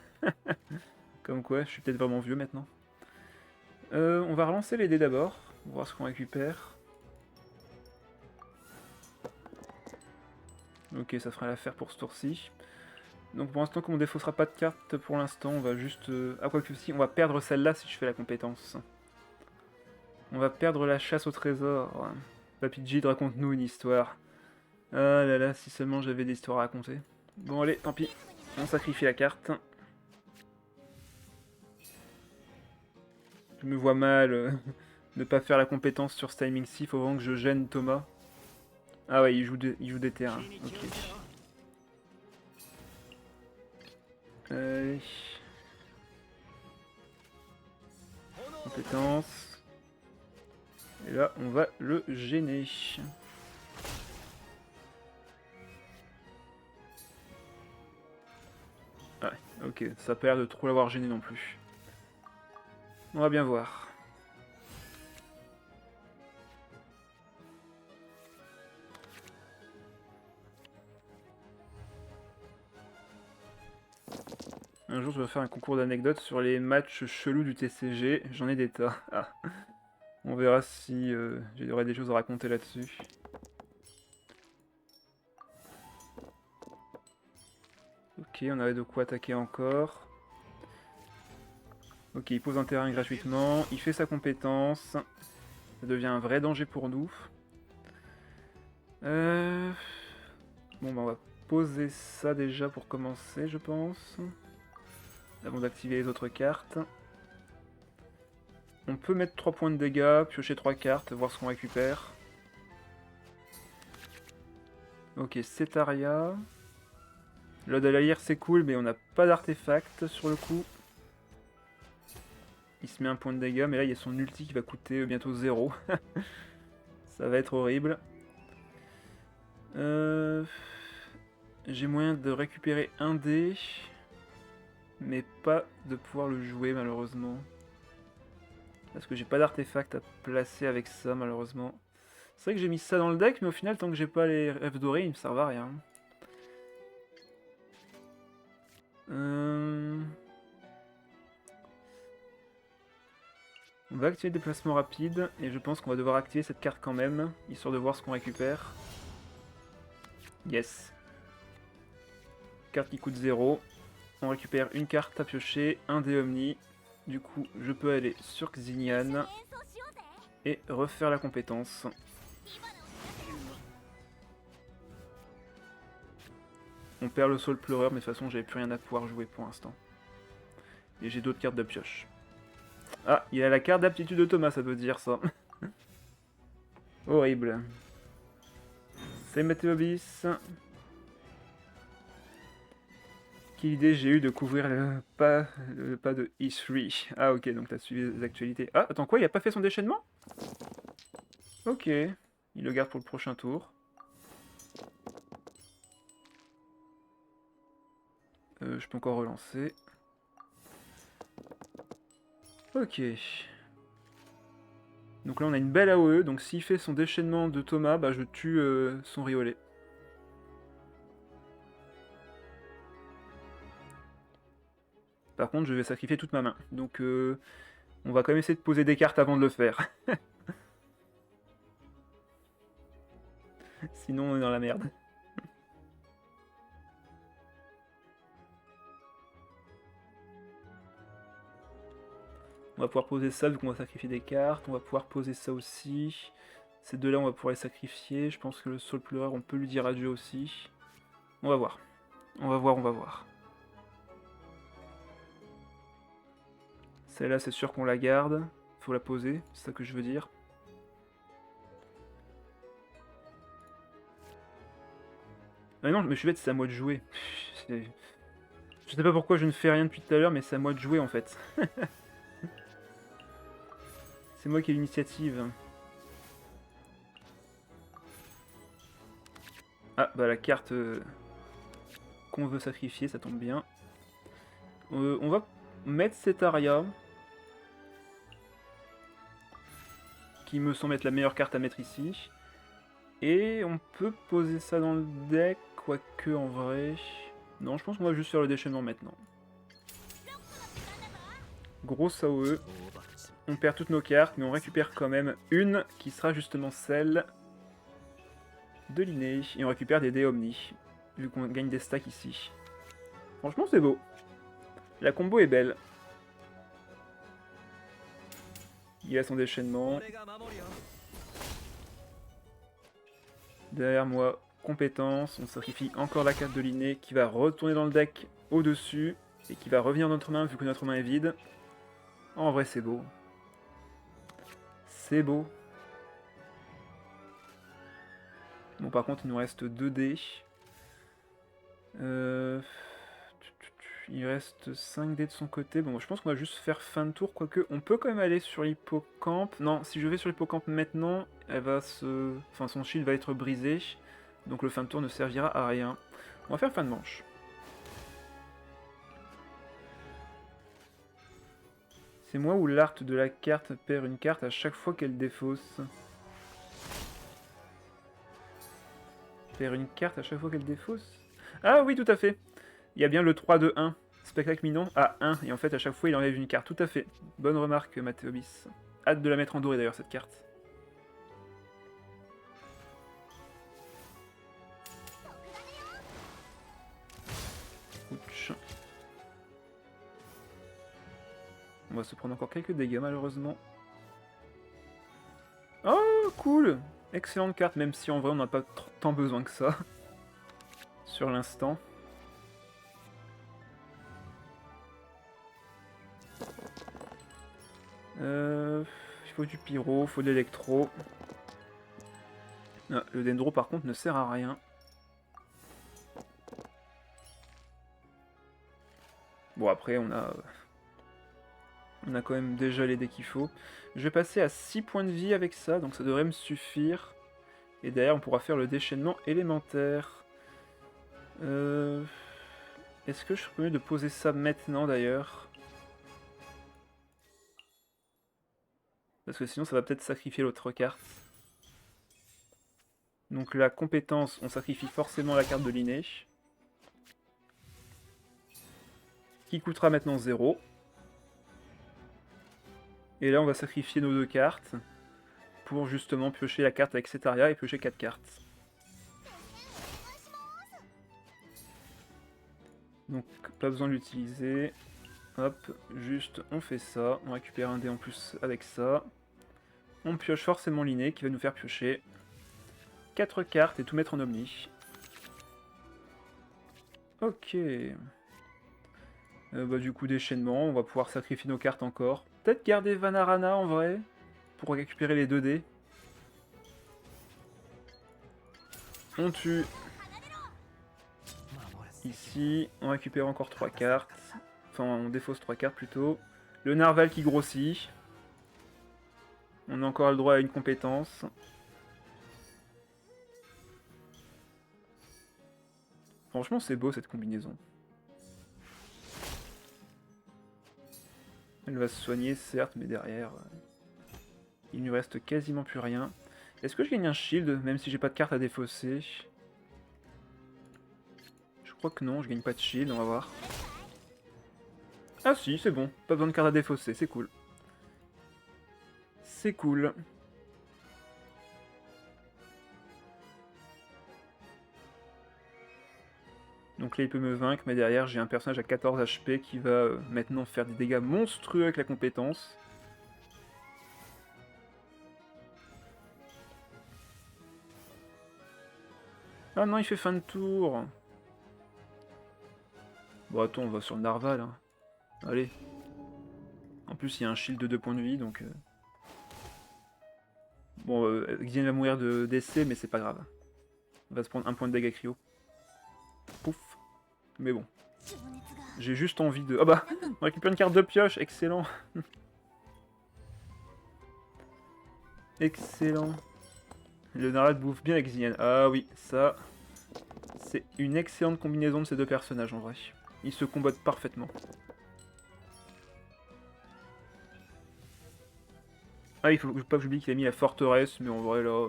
Comme quoi, je suis peut-être vraiment vieux maintenant. On va relancer les dés d'abord, voir ce qu'on récupère. Ok, ça fera l'affaire pour ce tour-ci. Donc pour l'instant, comme on défaussera pas de carte pour l'instant, on va juste... Ah, quoi que si, on va perdre celle-là si je fais la compétence. On va perdre la chasse au trésor. Papy Gide, raconte-nous une histoire. Ah là là, si seulement j'avais des histoires à raconter. Bon allez, tant pis. On sacrifie la carte. Je me vois mal ne pas faire la compétence sur ce timing-ci. Faut vraiment que je gêne Thomas. Ah ouais, il joue des terrains. Ok. Allez. Compétence. Et là, on va le gêner. Ah ouais, ok, ça a pas l'air de trop l'avoir gêné non plus. On va bien voir. Un jour, je vais faire un concours d'anecdotes sur les matchs chelous du TCG. J'en ai des tas. Ah. On verra si j'aurai des choses à raconter là-dessus. Ok, on avait de quoi attaquer encore. Ok, il pose un terrain gratuitement. Il fait sa compétence. Ça devient un vrai danger pour nous. Bon, bah on va poser ça déjà pour commencer, je pense. Avant d'activer les autres cartes. On peut mettre 3 points de dégâts, piocher 3 cartes, voir ce qu'on récupère. Ok, Cetaria. L'Ode à la lyre c'est cool, mais on n'a pas d'artefact sur le coup. Il se met un point de dégâts, mais là il y a son ulti qui va coûter bientôt 0. Ça va être horrible. J'ai moyen de récupérer un dé, mais pas de pouvoir le jouer malheureusement. Parce que j'ai pas d'artefact à placer avec ça malheureusement. C'est vrai que j'ai mis ça dans le deck, mais au final tant que j'ai pas les rêves dorés, ils me servent à rien. On va activer le déplacement rapide, et je pense qu'on va devoir activer cette carte quand même, histoire de voir ce qu'on récupère. Yes. Carte qui coûte 0. On récupère une carte à piocher, un dé omni. Du coup, je peux aller sur Xinian et refaire la compétence. On perd le Soul Pleureur, mais de toute façon, j'avais plus rien à pouvoir jouer pour l'instant. Et j'ai d'autres cartes de pioche. Ah, il a la carte d'aptitude de Thomas, ça veut dire ça. Horrible. C'est Mathéobis. Quelle idée j'ai eu de couvrir le pas de E3. Ah ok, donc t'as suivi les actualités. Ah, attends quoi, il a pas fait son déchaînement? Ok, il le garde pour le prochain tour. Je peux encore relancer. Ok. Donc là on a une belle AOE, donc s'il fait son déchaînement de Thomas, bah je tue son Riolet. Par contre je vais sacrifier toute ma main, donc on va quand même essayer de poser des cartes avant de le faire. Sinon on est dans la merde. On va pouvoir poser ça vu qu'on va sacrifier des cartes, on va pouvoir poser ça aussi. Ces deux-là, on va pouvoir les sacrifier. Je pense que le Soul Pleureur, on peut lui dire adieu aussi. On va voir. On va voir, on va voir. Celle-là, c'est sûr qu'on la garde. Faut la poser, c'est ça que je veux dire. Ah non, mais je suis bête, c'est à moi de jouer. Je sais pas pourquoi je ne fais rien depuis tout à l'heure, mais c'est à moi de jouer en fait. C'est moi qui ai l'initiative. Ah, bah la carte qu'on veut sacrifier, ça tombe bien. On va mettre cet aria, qui me semble être la meilleure carte à mettre ici. Et on peut poser ça dans le deck, quoique en vrai... Non, je pense qu'on va juste faire le déchaînement maintenant. Grosse AOE. On perd toutes nos cartes, mais on récupère quand même une, qui sera justement celle de l'inné. Et on récupère des dés Omni, vu qu'on gagne des stacks ici. Franchement, c'est beau. La combo est belle. Il a son déchaînement. Derrière moi, compétence. On sacrifie encore la carte de l'inné qui va retourner dans le deck au-dessus et qui va revenir dans notre main vu que notre main est vide. En vrai, c'est beau. C'est beau. Bon, par contre, il nous reste 2 dés. Il reste 5 dés de son côté. Bon, je pense qu'on va juste faire fin de tour, quoique on peut quand même aller sur l'hippocampe. Non, si je vais sur l'hippocampe maintenant, elle va se... Enfin, son shield va être brisé. Donc le fin de tour ne servira à rien. On va faire fin de manche. C'est moi ou l'art de la carte perd une carte à chaque fois qu'elle défausse. Perd une carte à chaque fois qu'elle défausse. Ah oui, tout à fait. Il y a bien le 3-2-1. Spectacle minant à 1. Et en fait, à chaque fois, il enlève une carte. Tout à fait. Bonne remarque, Mathéobis. Hâte de la mettre en doré d'ailleurs, cette carte. Ouch. On va se prendre encore quelques dégâts, malheureusement. Oh, cool! Excellente carte, même si en vrai, on n'a pas tant besoin que ça. Sur l'instant. Il faut du pyro, il faut de l'électro. Ah, le dendro par contre ne sert à rien. Bon après on a quand même déjà les dés qu'il faut. Je vais passer à 6 points de vie avec ça, donc ça devrait me suffire. Et derrière on pourra faire le déchaînement élémentaire. Est-ce que je serais mieux de poser ça maintenant d'ailleurs? Parce que sinon ça va peut-être sacrifier l'autre carte. Donc la compétence, on sacrifie forcément la carte de l'inné. Qui coûtera maintenant 0. Et là on va sacrifier nos 2 cartes. Pour justement piocher la carte avec Cetaria et piocher 4 cartes. Donc pas besoin de l'utiliser. Hop, juste on fait ça. On récupère un dé en plus avec ça. On pioche forcément l'inné qui va nous faire piocher 4 cartes et tout mettre en omni. Ok. Bah du coup déchaînement, on va pouvoir sacrifier nos cartes encore. Peut-être garder Vanarana en vrai, pour récupérer les 2 dés. On tue. Ici, on récupère encore 3 cartes. Enfin, on défausse 3 cartes plutôt. Le narval qui grossit. On a encore le droit à une compétence. Franchement, c'est beau cette combinaison. Elle va se soigner, certes, mais derrière, il ne lui reste quasiment plus rien. Est-ce que je gagne un shield, même si j'ai pas de carte à défausser? Je crois que non, je gagne pas de shield, on va voir. Ah si, c'est bon, pas besoin de carte à défausser, c'est cool. C'est cool. Donc là, il peut me vaincre, mais derrière, j'ai un personnage à 14 HP qui va maintenant faire des dégâts monstrueux avec la compétence. Ah non, il fait fin de tour. Bon, attends, on va sur le narval. Hein. Allez. En plus, il y a un shield de 2 points de vie, donc... Bon, Xian va mourir d'essai, mais c'est pas grave. On va se prendre un point de dégâts cryo. Pouf. Mais bon. J'ai juste envie de... Ah bah, on récupère une carte de pioche, excellent. Excellent. Le Narad bouffe bien avec Xinian. Ah oui, ça... C'est une excellente combinaison de ces deux personnages en vrai. Ils se combattent parfaitement. Ah, il faut pas que j'oublie qu'il a mis la forteresse, mais en vrai là...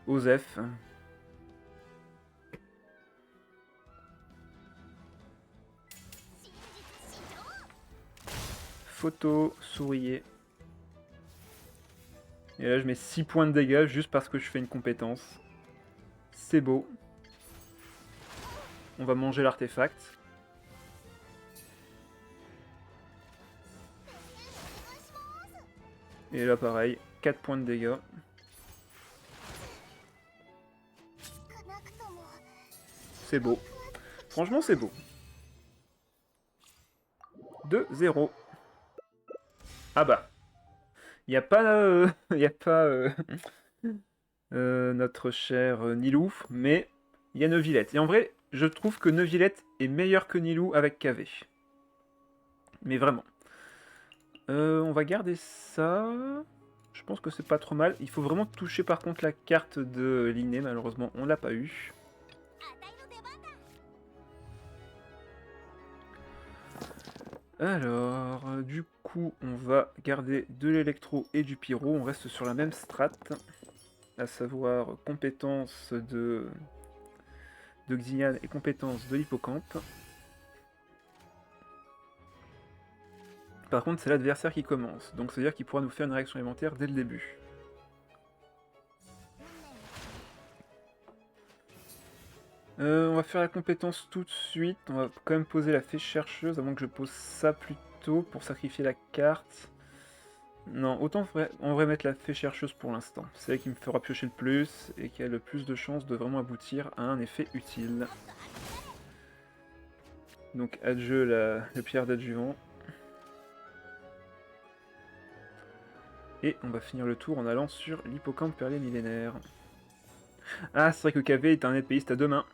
Osef. Photo, sourier. Et là je mets 6 points de dégâts juste parce que je fais une compétence. C'est beau. On va manger l'artefact. Et là pareil, 4 points de dégâts. C'est beau. Franchement c'est beau. 2-0. Ah bah. Il n'y a pas, y a pas notre cher Nilou, mais il y a Neuvillette. Et en vrai, je trouve que Neuvillette est meilleur que Nilou avec KV. Mais vraiment. On va garder ça. Je pense que c'est pas trop mal. Il faut vraiment toucher par contre la carte de Linné. Malheureusement, on l'a pas eu. Alors, du coup, on va garder de l'électro et du pyro. On reste sur la même strat. À savoir compétence de Xinian et compétence de l'hippocampe. Par contre, c'est l'adversaire qui commence, donc c'est-à-dire qu'il pourra nous faire une réaction élémentaire dès le début. On va faire la compétence tout de suite, on va quand même poser la fée chercheuse, avant que je pose ça plus tôt pour sacrifier la carte. Non, autant on va mettre la fée chercheuse pour l'instant. C'est elle qui me fera piocher le plus, et qui a le plus de chances de vraiment aboutir à un effet utile. Donc adieu la pierre d'adjuvant. Et on va finir le tour en allant sur l'hippocampe perlé millénaire. Ah, c'est vrai que KV est un épéiste à deux mains.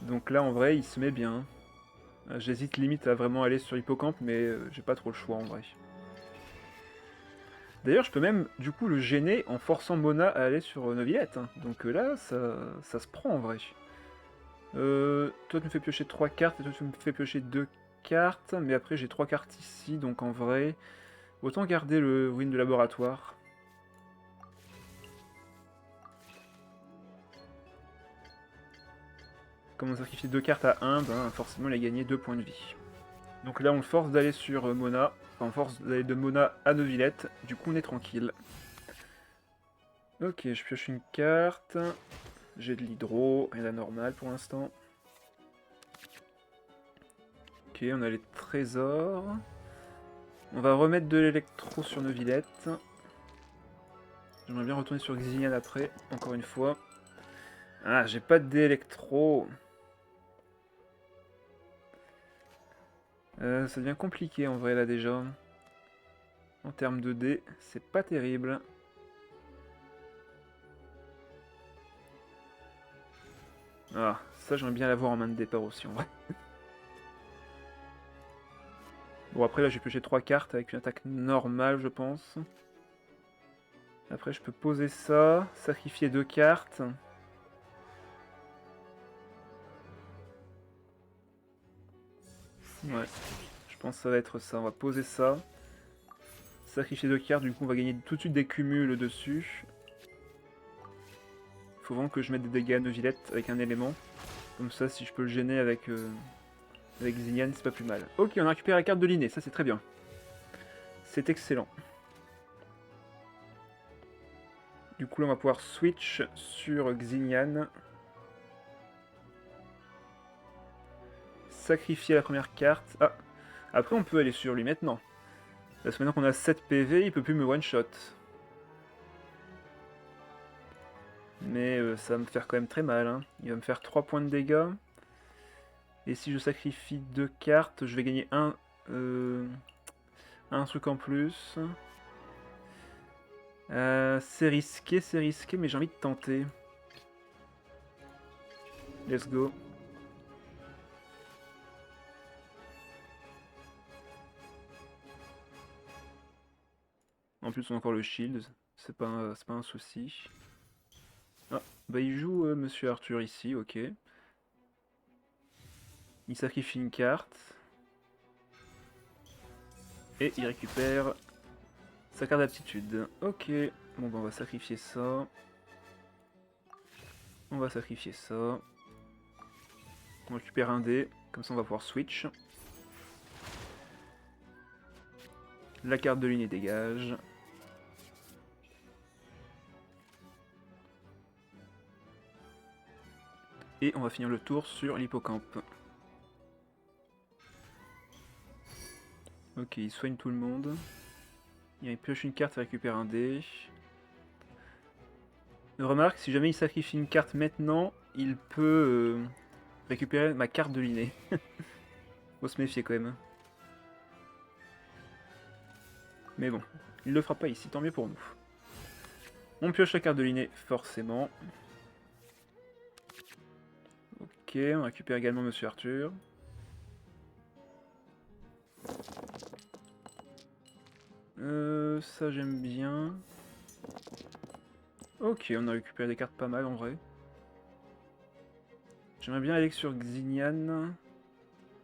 Donc là, en vrai, il se met bien. J'hésite limite à vraiment aller sur l'hippocampe, mais j'ai pas trop le choix en vrai. D'ailleurs, je peux même, du coup, le gêner en forçant Mona à aller sur Neuvillette. Hein. Donc là, ça se prend en vrai. Toi, tu me fais piocher 3 cartes, et toi, tu me fais piocher 2 cartes. Mais après, j'ai 3 cartes ici, donc en vrai... Autant garder le ruine de laboratoire. Comme on sacrifie 2 cartes à 1, ben forcément il a gagné 2 points de vie. Donc là on le force d'aller sur Mona, enfin on force d'aller de Mona à Neuvillette, du coup on est tranquille. Ok, je pioche une carte, j'ai de l'hydro, rien d'anormal pour l'instant. Ok, on a les trésors. On va remettre de l'électro sur Neuvillette. J'aimerais bien retourner sur Xinian après, encore une fois. Ah, j'ai pas d'électro. Ça devient compliqué en vrai là déjà. En termes de dés, c'est pas terrible. Ah, ça j'aimerais bien l'avoir en main de départ aussi en vrai. Bon après là j'ai pioché 3 cartes avec une attaque normale je pense. Après je peux poser ça, sacrifier 2 cartes. Ouais, je pense que ça va être ça, on va poser ça. Sacrifier 2 cartes, du coup on va gagner tout de suite des cumuls dessus. Faut vraiment que je mette des dégâts à Neuvillette avec un élément. Comme ça si je peux le gêner avec Xinian, c'est pas plus mal. Ok, on a récupéré la carte de Linné, ça c'est très bien. C'est excellent. Du coup là on va pouvoir switch sur Xinian. Sacrifier la première carte. Ah, après on peut aller sur lui maintenant. Parce que maintenant qu'on a 7 PV, il peut plus me one-shot. Mais ça va me faire quand même très mal. Hein. Il va me faire 3 points de dégâts. Et si je sacrifie 2 cartes, je vais gagner un truc en plus. C'est risqué, mais j'ai envie de tenter. Let's go. En plus, on a encore le shield, c'est pas un souci. Ah, bah il joue Monsieur Arthur ici, ok. Il sacrifie une carte. Et il récupère sa carte d'aptitude. Ok, bon bah on va sacrifier ça. On va sacrifier ça. On récupère un dé, comme ça on va pouvoir switch. La carte de ligne dégage. Et on va finir le tour sur l'hippocampe. Ok, il soigne tout le monde. Il pioche une carte et récupère un dé. Remarque, si jamais il sacrifie une carte maintenant, il peut récupérer ma carte de l'inné. Faut se méfier quand même. Mais bon, il le fera pas ici, tant mieux pour nous. On pioche la carte de l'inné, forcément. Ok, on récupère également Monsieur Arthur. Ça j'aime bien. Ok, on a récupéré des cartes pas mal en vrai. J'aimerais bien aller sur Xignan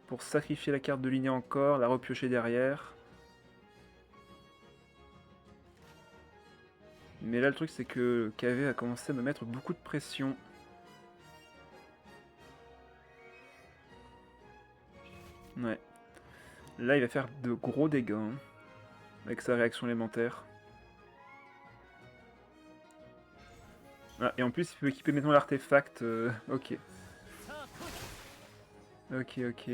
pour sacrifier la carte de l'inné encore, la repiocher derrière. Mais là le truc c'est que KV a commencé à me mettre beaucoup de pression. Ouais. Là il va faire de gros dégâts hein, avec sa réaction élémentaire. Ah, et en plus il peut équiper maintenant l'artefact. Ok. Ok, ok.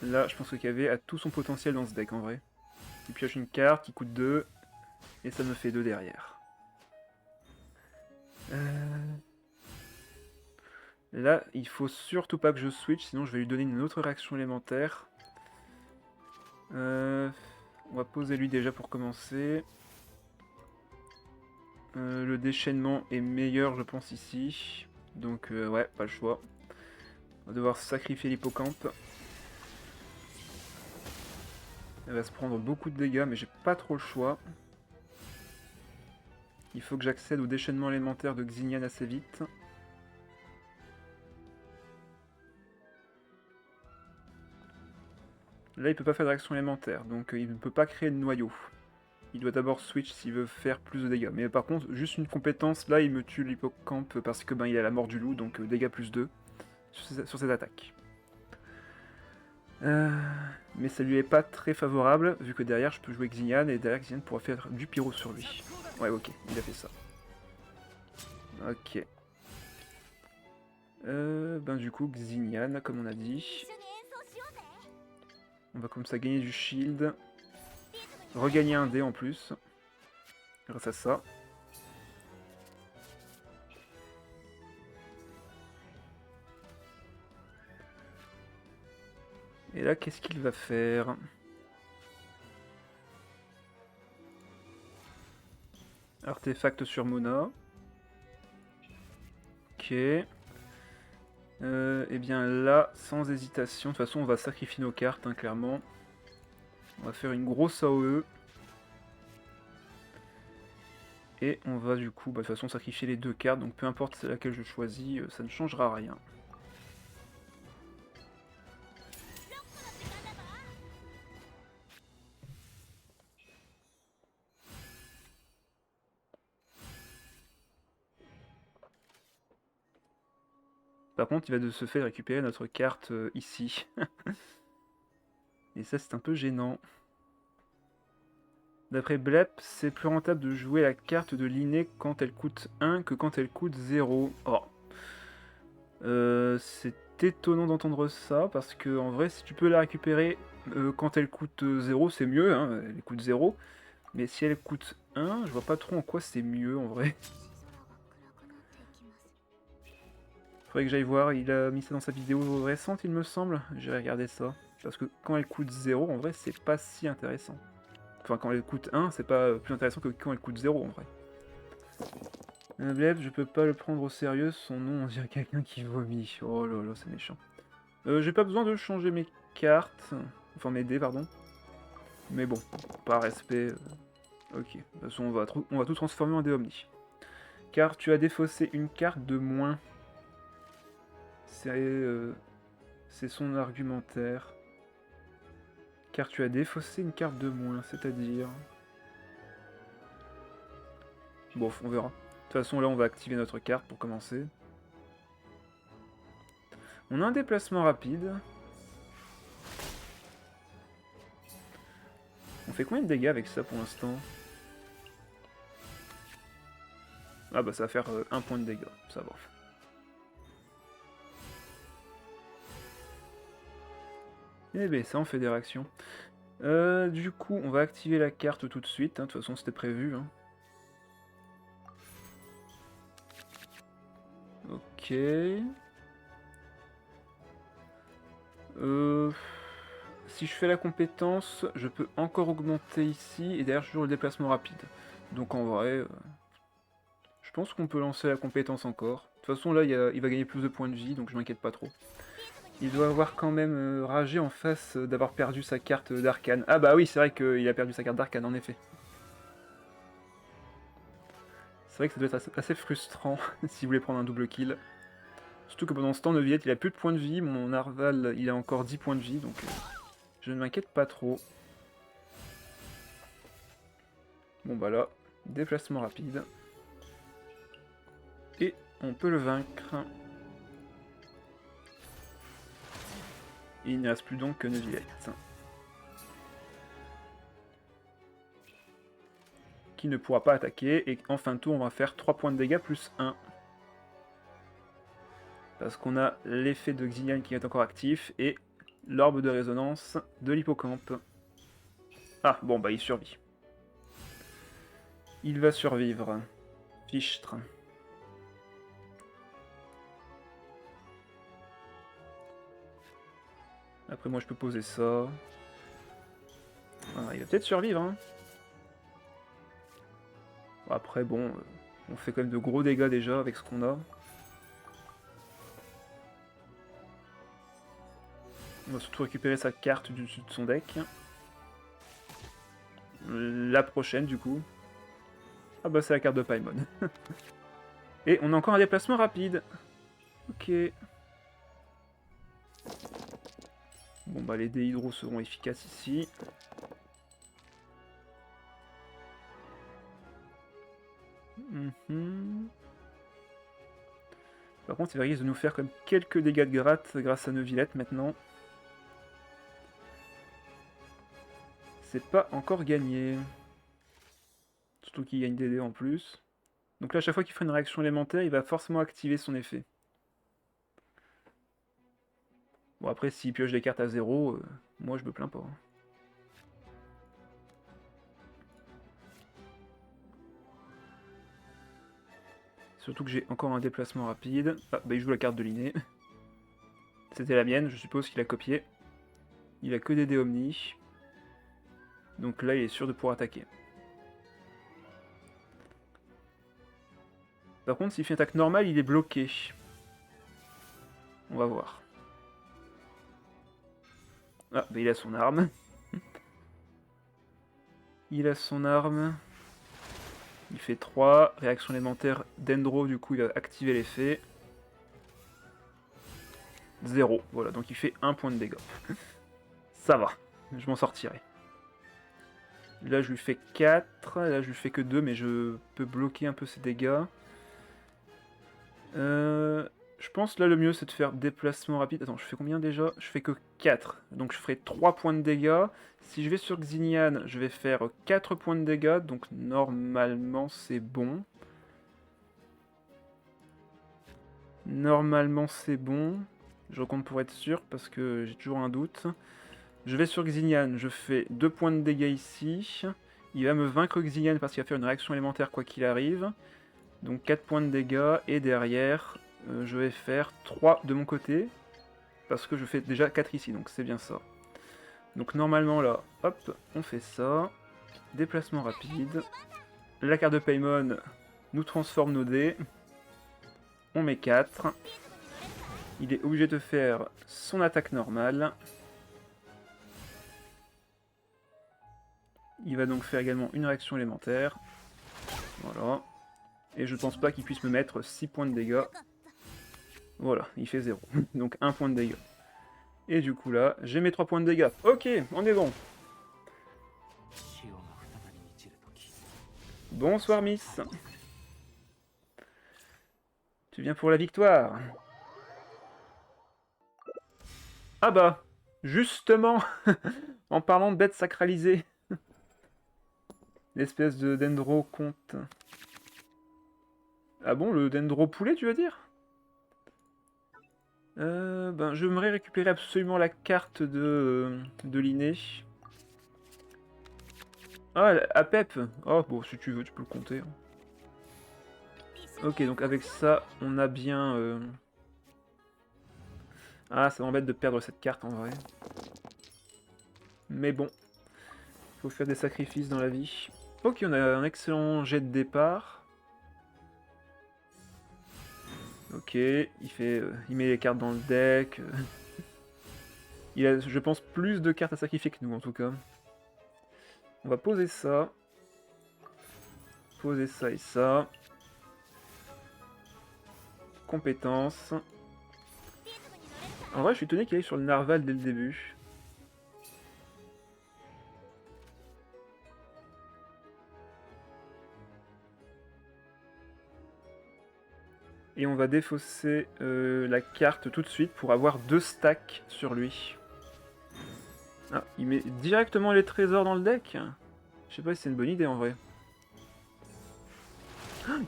Là je pense que KV a tout son potentiel dans ce deck en vrai. Il pioche une carte qui coûte 2 et ça me fait 2 derrière. Là, il faut surtout pas que je switch, sinon je vais lui donner une autre réaction élémentaire. On va poser lui déjà pour commencer. Le déchaînement est meilleur, je pense, ici. Donc, ouais, pas le choix. On va devoir sacrifier l'hippocampe. Elle va se prendre beaucoup de dégâts, mais j'ai pas trop le choix. Il faut que j'accède au déchaînement élémentaire de Xignan assez vite. Là, il peut pas faire de réaction élémentaire, donc il ne peut pas créer de noyau. Il doit d'abord switch s'il veut faire plus de dégâts. Mais par contre, juste une compétence, là, il me tue l'hippocampe parce que ben, il a la mort du loup, donc dégâts plus 2 sur ses attaques. Mais ça lui est pas très favorable, vu que derrière, je peux jouer Xignan, et derrière, Xignan pourra faire du pyro sur lui. Ouais, ok, il a fait ça. Ok. Ben du coup, Xignan, comme on a dit. On va comme ça gagner du shield. Regagner un dé en plus. Grâce à ça. Et là, qu'est-ce qu'il va faire? Artefact sur Mona. Ok. Et bien là, sans hésitation, de toute façon on va sacrifier nos cartes, hein, clairement. On va faire une grosse AOE. Et on va du coup, bah, de toute façon, sacrifier les deux cartes, donc peu importe laquelle je choisis, ça ne changera rien. Par contre, il va de ce fait récupérer notre carte ici. Et ça, c'est un peu gênant. D'après Blep, c'est plus rentable de jouer la carte de l'inné quand elle coûte 1 que quand elle coûte 0. Oh. C'est étonnant d'entendre ça, parce que en vrai, si tu peux la récupérer quand elle coûte 0, c'est mieux, hein, elle coûte 0. Mais si elle coûte 1, je vois pas trop en quoi c'est mieux en vrai. Faudrait que j'aille voir, il a mis ça dans sa vidéo récente, il me semble. J'ai regardé ça. Parce que quand elle coûte 0, en vrai, c'est pas si intéressant. Enfin, quand elle coûte 1, c'est pas plus intéressant que quand elle coûte 0 en vrai. Bleb, je peux pas le prendre au sérieux, son nom on dirait quelqu'un qui vomit. Oh là là, c'est méchant. J'ai pas besoin de changer mes cartes, enfin mes dés, pardon. Mais bon, par respect. Ok, de toute façon on va tout transformer en dé omni. Car tu as défaussé une carte de moins. C'est son argumentaire. Car tu as défaussé une carte de moins, c'est-à-dire... Bon, on verra. De toute façon, là, on va activer notre carte pour commencer. On a un déplacement rapide. On fait combien de dégâts avec ça pour l'instant? Ah bah ça va faire 1 point de dégâts, ça va. Eh ben ça on fait des réactions. Du coup, on va activer la carte tout de suite, hein. De toute façon c'était prévu. Hein. Ok. Si je fais la compétence, je peux encore augmenter ici, et derrière toujours le déplacement rapide. Donc en vrai, je pense qu'on peut lancer la compétence encore. De toute façon là, il va gagner plus de points de vie, donc je m'inquiète pas trop. Il doit avoir quand même ragé en face d'avoir perdu sa carte d'arcane. Ah bah oui, c'est vrai qu'il a perdu sa carte d'arcane, en effet. C'est vrai que ça doit être assez frustrant s'il voulait prendre un double kill. Surtout que pendant ce temps, Neuvillette, il a plus de points de vie. Mon Arval, il a encore 10 points de vie, donc je ne m'inquiète pas trop. Bon bah là, déplacement rapide. Et on peut le vaincre. Et il ne reste plus donc que Neuvillette. Qui ne pourra pas attaquer. Et en fin de tour, on va faire 3 points de dégâts plus 1. Parce qu'on a l'effet de Xignan qui est encore actif. Et l'orbe de résonance de l'hippocampe. Ah, bon bah il survit. Il va survivre. Fichtre. Après moi je peux poser ça. Ah, il va peut-être survivre. Hein. Après bon, on fait quand même de gros dégâts déjà avec ce qu'on a. On va surtout récupérer sa carte du dessus de son deck. La prochaine du coup. Ah bah c'est la carte de Paimon. Et on a encore un déplacement rapide. Ok. Bon bah les dés hydro seront efficaces ici. Par contre il risque de nous faire comme quelques dégâts de gratte grâce à Neuvillette maintenant. C'est pas encore gagné. Surtout qu'il gagne des dés en plus. Donc là à chaque fois qu'il fait une réaction élémentaire, il va forcément activer son effet. Bon après s'il pioche des cartes à 0, moi je me plains pas. Hein. Surtout que j'ai encore un déplacement rapide. Ah, bah il joue la carte de l'inné. C'était la mienne, je suppose qu'il a copié. Il a que des dés omni. Donc là, il est sûr de pouvoir attaquer. Par contre, s'il fait une attaque normale, il est bloqué. On va voir. Ah, bah il a son arme. Il a son arme. Il fait 3. Réaction élémentaire d'Endro, du coup, il va activer l'effet. 0. Voilà, donc il fait 1 point de dégâts. Ça va, je m'en sortirai. Là, je lui fais 4. Là, je lui fais que 2, mais je peux bloquer un peu ses dégâts. Je pense là le mieux c'est de faire déplacement rapide. Attends, je fais combien déjà? Je fais que 4. Donc je ferai 3 points de dégâts. Si je vais sur Xignan, je vais faire 4 points de dégâts. Donc normalement c'est bon. Normalement c'est bon. Je recompte pour être sûr parce que j'ai toujours un doute. Je vais sur Xignan, je fais 2 points de dégâts ici. Il va me vaincre Xignan parce qu'il va faire une réaction élémentaire quoi qu'il arrive. Donc 4 points de dégâts et derrière je vais faire 3 de mon côté. Parce que je fais déjà 4 ici, donc c'est bien ça. Donc normalement là, hop, on fait ça. Déplacement rapide. La carte de Paimon nous transforme nos dés. On met 4. Il est obligé de faire son attaque normale. Il va donc faire également une réaction élémentaire. Voilà. Et je pense pas qu'il puisse me mettre 6 points de dégâts. Voilà, il fait 0. Donc 1 point de dégâts. Et du coup là, j'ai mes 3 points de dégâts. Ok, on est bon. Bonsoir Miss. Tu viens pour la victoire. Ah bah, justement, en parlant de bêtes sacralisées, l'espèce de dendro compte. Ah bon, le dendro poulet, tu veux dire? Ben, j'aimerais récupérer absolument la carte de l'inné. Ah, Apep. Oh, bon, si tu veux, tu peux le compter. Ok, donc avec ça, on a bien... Ah, ça m'embête de perdre cette carte, en vrai. Mais bon, faut faire des sacrifices dans la vie. Ok, on a un excellent jet de départ. Ok, il met les cartes dans le deck. Il a, je pense, plus de cartes à sacrifier que nous, en tout cas. On va poser ça. Poser ça et ça. Compétences. En vrai, je suis étonné qu'il aille sur le narval dès le début. Et on va défausser la carte tout de suite pour avoir 2 stacks sur lui. Ah, il met directement les trésors dans le deck. Je sais pas si c'est une bonne idée en vrai.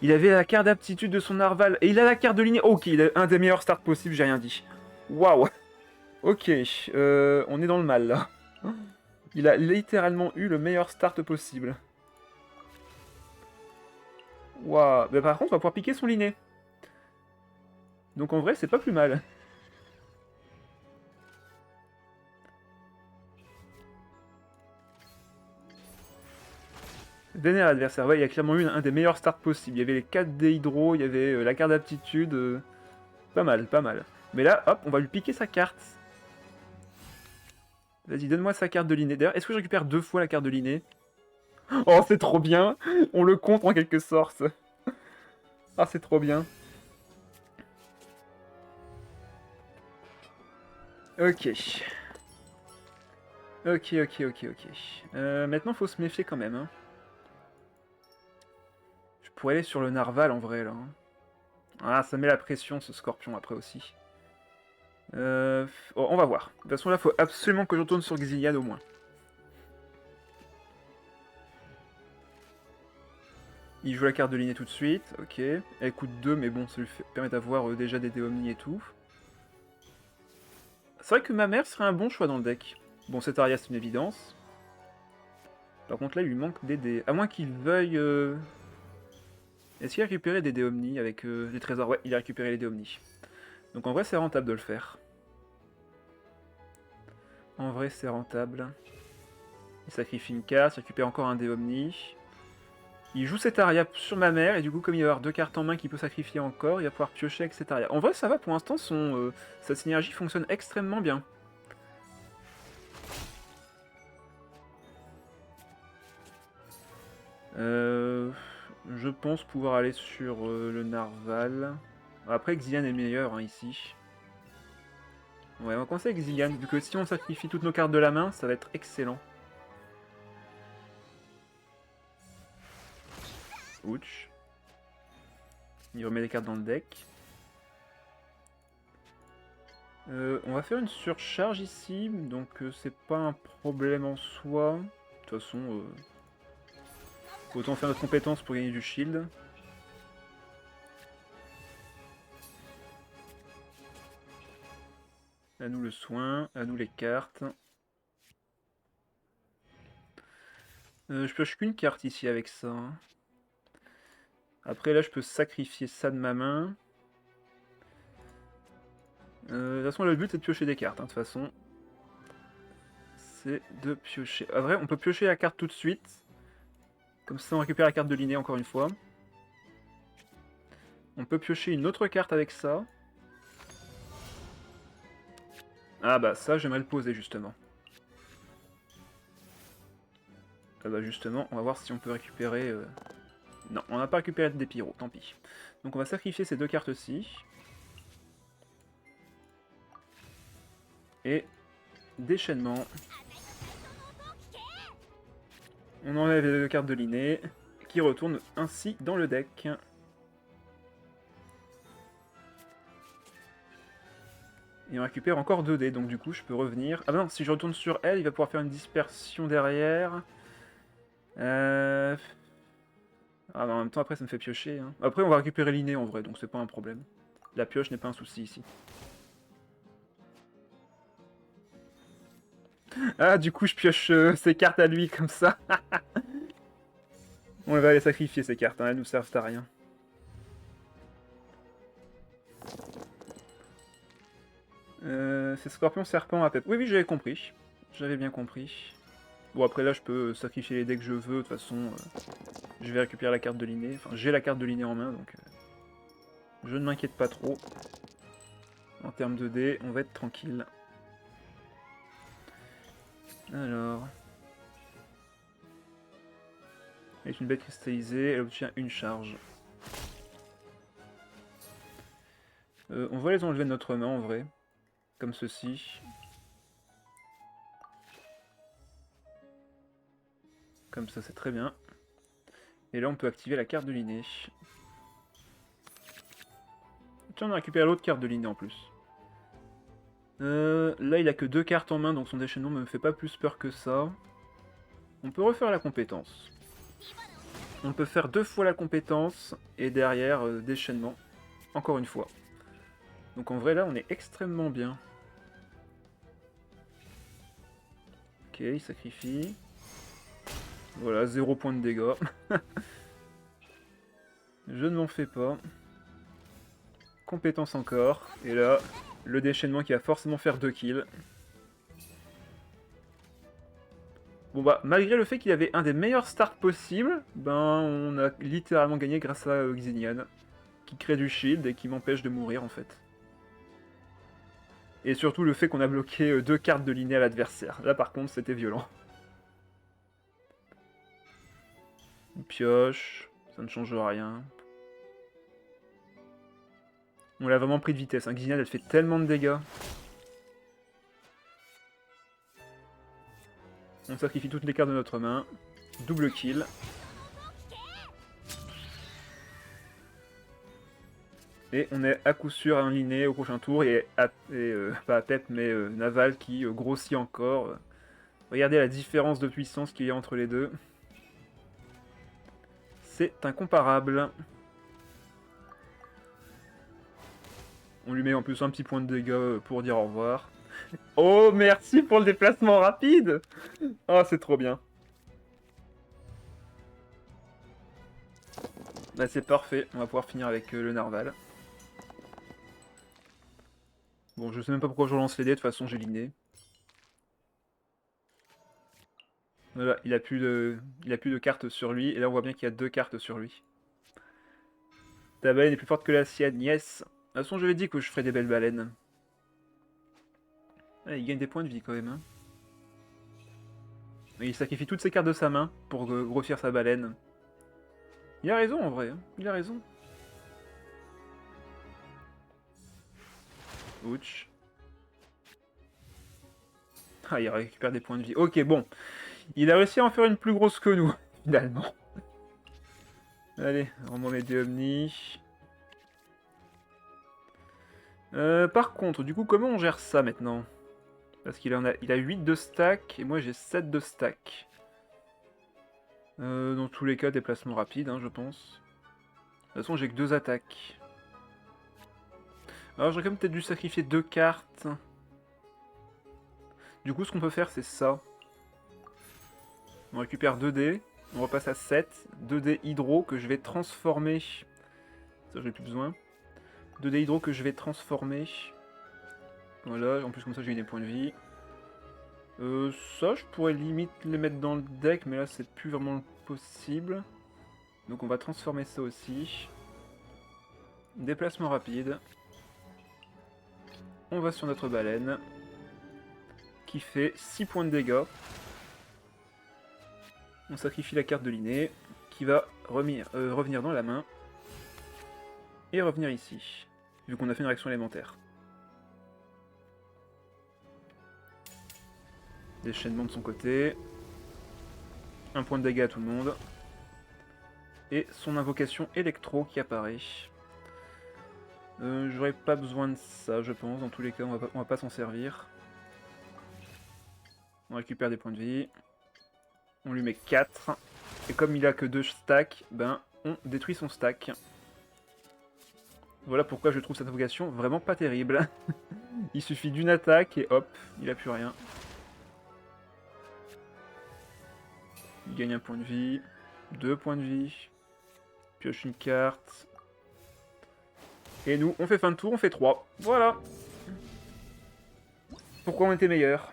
Il avait la carte d'aptitude de son narval. Et il a la carte de ligne. Ok, il a un des meilleurs starts possibles, j'ai rien dit. Waouh. Ok, on est dans le mal là. Il a littéralement eu le meilleur start possible. Waouh. Mais par contre, on va pouvoir piquer son liné. Donc en vrai, c'est pas plus mal. Vénère adversaire, ouais, il y a clairement eu un des meilleurs starts possibles. Il y avait les 4 dés hydro, il y avait la carte d'aptitude. Pas mal, pas mal. Mais là, hop, on va lui piquer sa carte. Vas-y, donne-moi sa carte de l'inné. D'ailleurs, est-ce que je récupère 2 fois la carte de l'inné? Oh, c'est trop bien. On le compte en quelque sorte. Ah, c'est trop bien. Ok. Ok, ok, ok, ok. Maintenant, faut se méfier quand même. Hein. Je pourrais aller sur le narval en vrai, là. Hein. Ah, ça met la pression, ce scorpion, après aussi. Oh, on va voir. De toute façon, là, faut absolument que je retourne sur Xiliad au moins. Il joue la carte de lignée tout de suite, ok. Elle coûte 2, mais bon, ça lui permet d'avoir déjà des dés omni et tout. C'est vrai que ma mère serait un bon choix dans le deck. Bon, cet Aria, c'est une évidence. Par contre, là, il lui manque des dés. À moins qu'il veuille... Est-ce qu'il a récupéré des dés omni avec les trésors? Ouais, il a récupéré les dés omni. Donc en vrai, c'est rentable de le faire. En vrai, c'est rentable. Il sacrifie une carte, il récupère encore un dé omni. Il joue cet Aria sur ma mère, et du coup, comme il va avoir 2 cartes en main qu'il peut sacrifier encore, il va pouvoir piocher avec cet Aria. En vrai, ça va, pour l'instant, sa synergie fonctionne extrêmement bien. Je pense pouvoir aller sur le narval. Après, Xilian est meilleur hein, ici. Ouais, on va commencer avec Xilian, vu que si on sacrifie toutes nos cartes de la main, ça va être excellent. Ouch. Il remet les cartes dans le deck. On va faire une surcharge ici, donc c'est pas un problème en soi. De toute façon, autant faire notre compétence pour gagner du shield. À nous le soin, à nous les cartes. Je pioche qu'une carte ici avec ça. Hein. Après là je peux sacrifier ça de ma main. De toute façon le but c'est de piocher des cartes, hein, de toute façon. C'est de piocher. Ah vrai, on peut piocher la carte tout de suite. Comme ça on récupère la carte de l'inné encore une fois. On peut piocher une autre carte avec ça. Ah bah ça j'aimerais le poser justement. Ah bah justement, on va voir si on peut récupérer... Non, on n'a pas récupéré des pyros, tant pis. Donc on va sacrifier ces 2 cartes-ci. Et déchaînement. On enlève les 2 cartes de l'inné, qui retournent ainsi dans le deck. Et on récupère encore 2 dés, donc du coup je peux revenir... Ah bah non, si je retourne sur elle, il va pouvoir faire une dispersion derrière. Ah bah en même temps après ça me fait piocher. Hein. Après on va récupérer l'inné en vrai, donc c'est pas un problème. La pioche n'est pas un souci ici. Ah du coup je pioche ses cartes à lui comme ça. On va les sacrifier ces cartes, hein, elles nous servent à rien. C'est Scorpion, Serpent à Pep. Oui, oui, j'avais compris. J'avais bien compris. Bon, après là, je peux sacrifier les decks que je veux. De toute façon, je vais récupérer la carte de l'inné. Enfin, j'ai la carte de l'inné en main, donc je ne m'inquiète pas trop. En termes de dés, on va être tranquille. Alors... Avec une bête cristallisée, elle obtient une charge. On va les enlever de notre main, en vrai. Comme ceci. Comme ça, c'est très bien. Et là, on peut activer la carte de l'inné. Tiens, on a récupéré l'autre carte de l'inné en plus. Là, il a que 2 cartes en main, donc son déchaînement me fait pas plus peur que ça. On peut refaire la compétence. On peut faire 2 fois la compétence, et derrière, déchaînement. Encore une fois. Donc en vrai, là, on est extrêmement bien. Ok, il sacrifie. Voilà, 0 point de dégâts. Je ne m'en fais pas. Compétence encore. Et là, le déchaînement qui va forcément faire 2 kills. Bon bah, malgré le fait qu'il avait un des meilleurs starts possibles, ben on a littéralement gagné grâce à Xenian, qui crée du shield et qui m'empêche de mourir en fait. Et surtout le fait qu'on a bloqué 2 cartes de l'inné à l'adversaire. Là par contre c'était violent. Une pioche, ça ne change rien. On l'a vraiment pris de vitesse, hein. Xenian elle fait tellement de dégâts. On sacrifie toutes les cartes de notre main. Double kill. Et on est à coup sûr un l'inné au prochain tour, et pas à Pep, mais Naval qui grossit encore. Regardez la différence de puissance qu'il y a entre les deux. C'est incomparable. On lui met en plus un petit point de dégâts pour dire au revoir. Oh, merci pour le déplacement rapide. Oh, c'est trop bien. Bah, c'est parfait, on va pouvoir finir avec le narval. Bon, je sais même pas pourquoi je relance les dés, de toute façon j'ai l'inné. Voilà, il a plus de cartes sur lui, et là on voit bien qu'il y a 2 cartes sur lui. Ta baleine est plus forte que la sienne, yes. De toute façon, je l'ai dit que je ferais des belles baleines. Ah, il gagne des points de vie quand même. Hein. Et il sacrifie toutes ses cartes de sa main pour grossir sa baleine. Il a raison en vrai, hein. Il a raison. Ouch. Ah, il récupère des points de vie. Ok, bon. Il a réussi à en faire une plus grosse que nous, finalement. Allez, on met des omnis. Par contre, du coup, comment on gère ça maintenant? Parce qu'il il a 8 de stack, et moi j'ai 7 de stack. Dans tous les cas, déplacement rapide, hein, je pense. De toute façon, j'ai que 2 attaques. Alors, j'aurais quand même peut-être dû sacrifier 2 cartes. Du coup, ce qu'on peut faire, c'est ça. On récupère 2 dés. On repasse à 7. 2 dés hydro que je vais transformer. Ça, j'en ai plus besoin. 2 dés hydro que je vais transformer. Voilà, en plus, comme ça, j'ai des points de vie. Ça, je pourrais limite les mettre dans le deck, mais là, c'est plus vraiment possible. Donc, on va transformer ça aussi. Déplacement rapide. On va sur notre baleine. Qui fait 6 points de dégâts. On sacrifie la carte de l'inné, qui va revenir dans la main. Et revenir ici, vu qu'on a fait une réaction élémentaire. Déchaînement de son côté. Un point de dégâts à tout le monde. Et son invocation électro qui apparaît. J'aurais pas besoin de ça, je pense. Dans tous les cas, on va pas s'en servir. On récupère des points de vie. On lui met 4. Et comme il a que 2 stacks, ben, on détruit son stack. Voilà pourquoi je trouve cette invocation vraiment pas terrible. Il suffit d'une attaque et hop, il a plus rien. Il gagne un point de vie. 2 points de vie. Pioche une carte. Et nous, on fait fin de tour, on fait 3. Voilà. Pourquoi on était meilleur?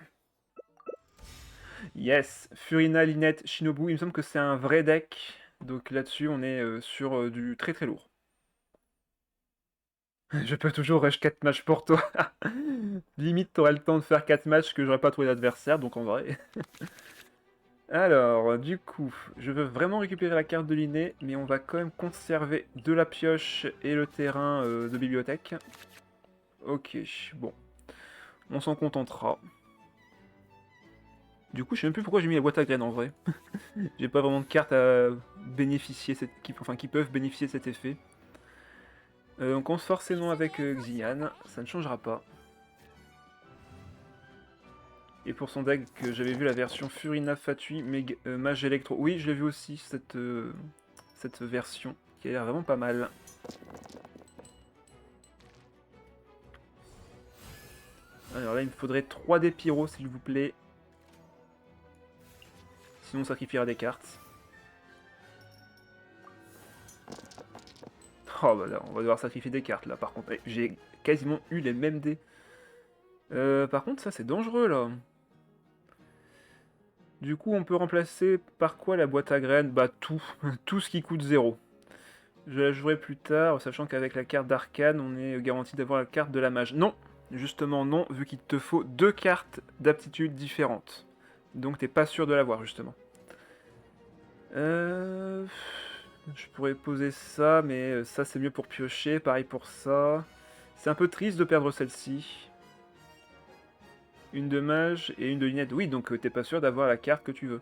Yes, Furina, Lynette, Shinobu, il me semble que c'est un vrai deck. Donc là-dessus, on est sur du très très lourd. Je peux toujours rush 4 matchs pour toi. Limite, t'aurais le temps de faire 4 matchs que j'aurais pas trouvé d'adversaire, donc en vrai. Alors, du coup, je veux vraiment récupérer la carte de l'inné, mais on va quand même conserver de la pioche et le terrain de bibliothèque. Ok, bon. On s'en contentera. Du coup, je sais même plus pourquoi j'ai mis la boîte à graines en vrai. J'ai pas vraiment de cartes à bénéficier, qui peuvent bénéficier de cet effet. On commence forcément avec Xian, ça ne changera pas. Et pour son deck, j'avais vu la version Furina Fatui, Mage Electro. Oui, je l'ai vu aussi, cette version, qui a l'air vraiment pas mal. Alors là, il me faudrait 3 des pyros, s'il vous plaît. Sinon, on sacrifiera des cartes. Oh bah là, on va devoir sacrifier des cartes là, par contre. J'ai quasiment eu les mêmes dés. Par contre, ça c'est dangereux là. Du coup, on peut remplacer par quoi la boîte à graines? Bah tout, tout ce qui coûte 0. Je la jouerai plus tard, sachant qu'avec la carte d'arcane, on est garanti d'avoir la carte de la mage. Non, justement non, vu qu'il te faut 2 cartes d'aptitude différentes. Donc t'es pas sûr de l'avoir, justement. Je pourrais poser ça, mais ça c'est mieux pour piocher, pareil pour ça. C'est un peu triste de perdre celle-ci. Une de mage et une de linette. Oui, donc t'es pas sûr d'avoir la carte que tu veux.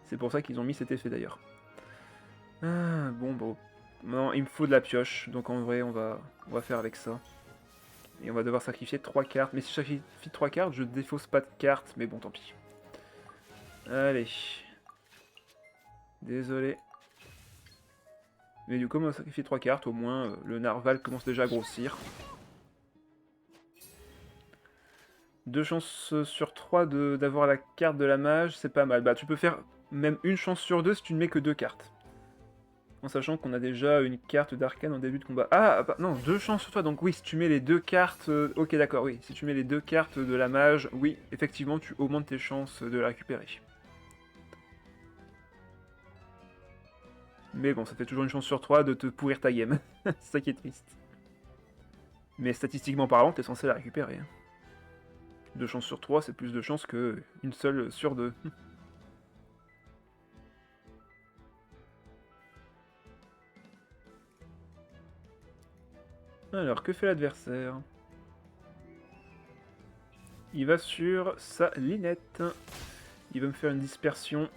C'est pour ça qu'ils ont mis cet effet d'ailleurs. Ah, bon. Non, il me faut de la pioche, donc en vrai on va faire avec ça. Et on va devoir sacrifier 3 cartes. Mais si je sacrifie 3 cartes, je défausse pas de cartes, mais bon tant pis. Allez. Désolé. Mais du coup, on va sacrifier 3 cartes, au moins le narval commence déjà à grossir. 2 chances sur 3 d'avoir la carte de la mage, c'est pas mal. Bah tu peux faire même une chance sur 2 si tu ne mets que 2 cartes. En sachant qu'on a déjà une carte d'arcane en début de combat. Ah, bah, non, 2 chances sur toi, donc oui, si tu mets les 2 cartes... ok, d'accord, oui. Si tu mets les 2 cartes de la mage, oui, effectivement, tu augmentes tes chances de la récupérer. Mais bon, ça fait toujours une chance sur 3 de te pourrir ta game. C'est ça qui est triste. Mais statistiquement parlant, t'es censé la récupérer. 2 chances sur 3, c'est plus de chances que une seule sur 2. Alors, que fait l'adversaire? Il va sur sa linette. Il va me faire une dispersion.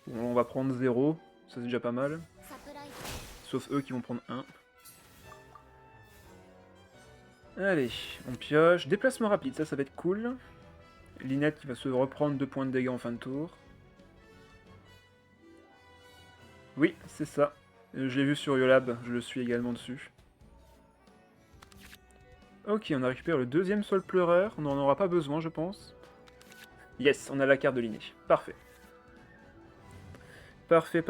Bon, on va prendre 0, ça c'est déjà pas mal. Sauf eux qui vont prendre 1. Allez, on pioche. Déplacement rapide, ça va être cool. Linette qui va se reprendre 2 points de dégâts en fin de tour. Oui, c'est ça. Je l'ai vu sur Yolab, je le suis également dessus. Ok, on a récupéré le 2e sol pleureur, on n'en aura pas besoin je pense. Yes, on a la carte de l'inné. Parfait. Parfait.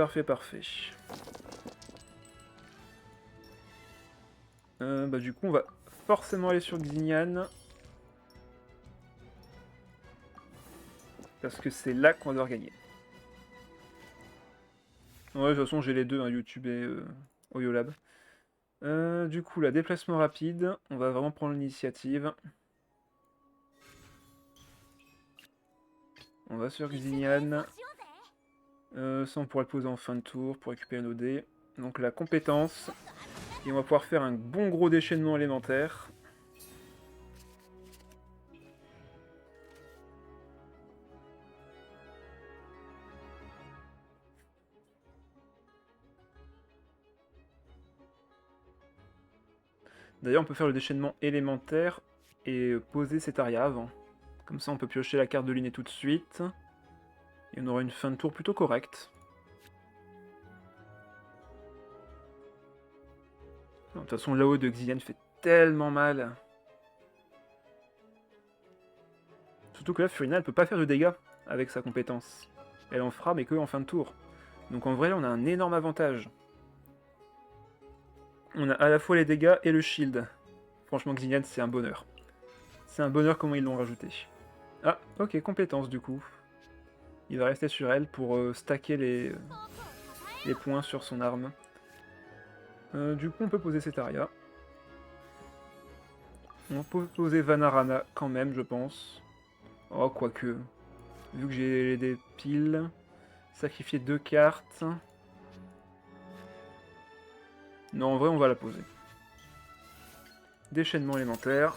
Bah du coup on va forcément aller sur Xignan. Parce que c'est là qu'on va devoir gagner. Ouais, de toute façon, j'ai les deux, hein, YouTube et Oyolab. Du coup, la déplacement rapide, on va vraiment prendre l'initiative. On va sur Xignan. Ça, on pourra le poser en fin de tour pour récupérer nos dés. Donc la compétence. Et on va pouvoir faire un bon gros déchaînement élémentaire. D'ailleurs, on peut faire le déchaînement élémentaire et poser Cetaria avant. Comme ça, on peut piocher la carte de l'inné tout de suite. Et on aura une fin de tour plutôt correcte. De toute façon, là-haut de Xignan fait tellement mal. Surtout que là, Furina, elle peut pas faire de dégâts avec sa compétence. Elle en fera, mais que en fin de tour. Donc en vrai, là, on a un énorme avantage. On a à la fois les dégâts et le shield. Franchement, Xignan, c'est un bonheur. C'est un bonheur comment ils l'ont rajouté. Ah, ok, compétence du coup. Il va rester sur elle pour stacker les points sur son arme. Du coup, on peut poser Cetaria. On peut poser Vanarana quand même, je pense. Oh, quoique. Vu que j'ai des piles. Sacrifier 2 cartes. Non, en vrai, on va la poser. Déchaînement élémentaire.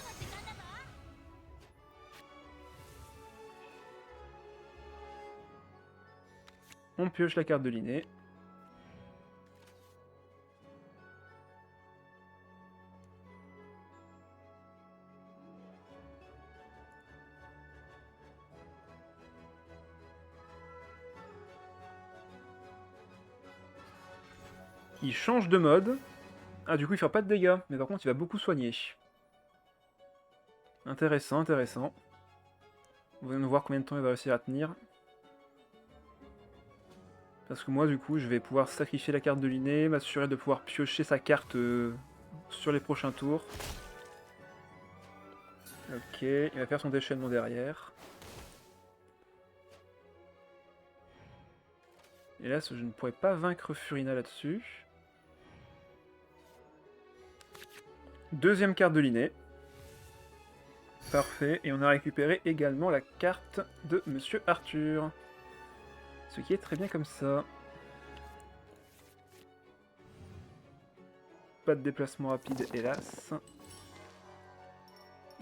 On pioche la carte de l'inné. Il change de mode. Ah, du coup, il fait pas de dégâts, mais par contre, il va beaucoup soigner. Intéressant, intéressant. On va voir combien de temps il va réussir à tenir. Parce que moi, du coup, je vais pouvoir sacrifier la carte de l'inné, m'assurer de pouvoir piocher sa carte sur les prochains tours. Ok, il va faire son déchaînement derrière. Et là, je ne pourrais pas vaincre Furina là-dessus. Deuxième carte de l'inné. Parfait, et on a récupéré également la carte de Monsieur Arthur. Ce qui est très bien comme ça. Pas de déplacement rapide, hélas.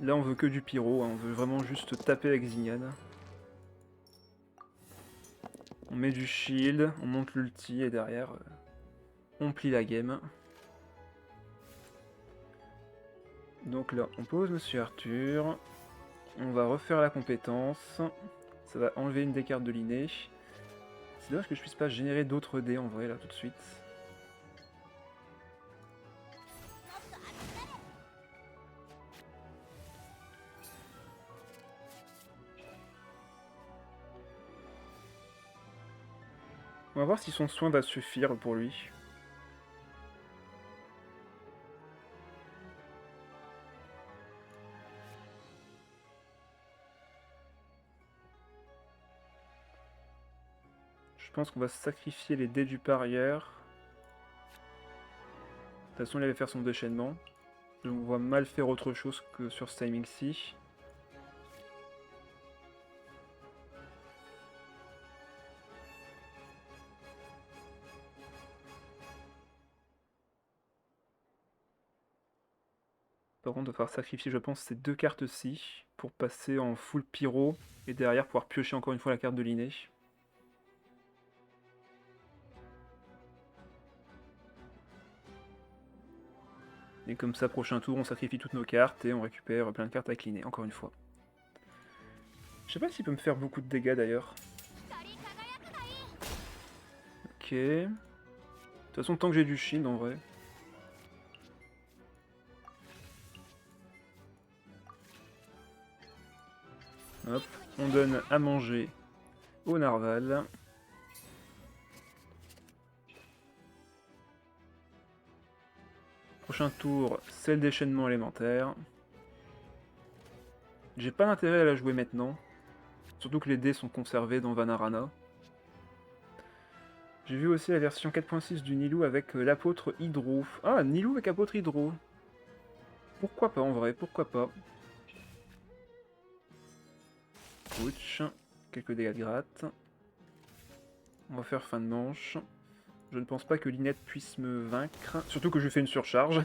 Là, on veut que du pyro, hein, on veut vraiment juste taper avec Xignan. On met du shield, on monte l'ulti, et derrière, on plie la game. Donc là, on pose Monsieur Arthur. On va refaire la compétence. Ça va enlever une des cartes de l'inné. C'est dommage que je puisse pas générer d'autres dés en vrai là tout de suite. On va voir si son soin va suffire pour lui. Je pense qu'on va sacrifier les dés du parieur. De toute façon, il allait faire son déchaînement. Je me vois mal faire autre chose que sur ce timing-ci. Par contre, il va falloir sacrifier, je pense, ces deux cartes-ci pour passer en full pyro et derrière pouvoir piocher encore une fois la carte de l'inné. Et comme ça, prochain tour, on sacrifie toutes nos cartes et on récupère plein de cartes avec l'inné, encore une fois. Je sais pas s'il peut me faire beaucoup de dégâts d'ailleurs. Ok. De toute façon, tant que j'ai du shield en vrai. Hop, on donne à manger au narval. Prochain tour, c'est le déchaînement élémentaire. J'ai pas d'intérêt à la jouer maintenant. Surtout que les dés sont conservés dans Vanarana. J'ai vu aussi la version 4.6 du Nilou avec l'apôtre Hydro. Ah, Nilou avec apôtre Hydro. Pourquoi pas en vrai, pourquoi pas. Ouch. Quelques dégâts de gratte. On va faire fin de manche. Je ne pense pas que Linette puisse me vaincre. Surtout que je fais une surcharge.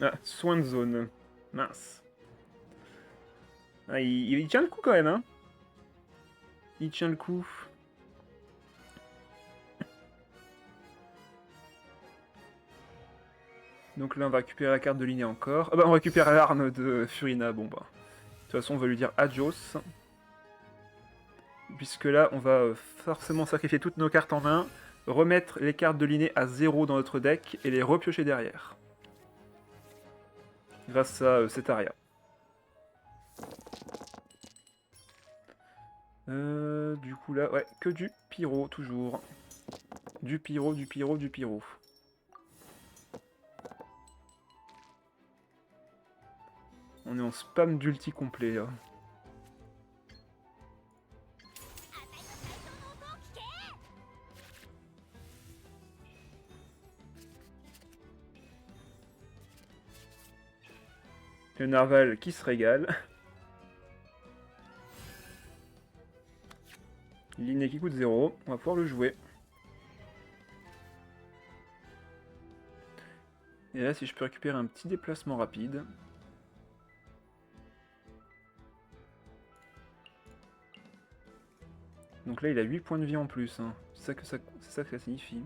Ah, soin de zone. Mince. Ah, il tient le coup quand même, hein. Il tient le coup. Donc là, on va récupérer la carte de Linné encore. Ah bah, on récupère l'arme de Furina. Bon bah. De toute façon, on va lui dire adios. Puisque là, on va forcément sacrifier toutes nos cartes en main, remettre les cartes de Linné à 0 dans notre deck et les repiocher derrière. Grâce à Cetaria. Du coup là, ouais, que du pyro, toujours. Du pyro, du pyro, du pyro. On est en spam d'ulti complet, là. Le narval qui se régale. Linné qui coûte 0. On va pouvoir le jouer. Et là, si je peux récupérer un petit déplacement rapide. Donc là, il a 8 points de vie en plus. Hein. C'est ça que ça signifie.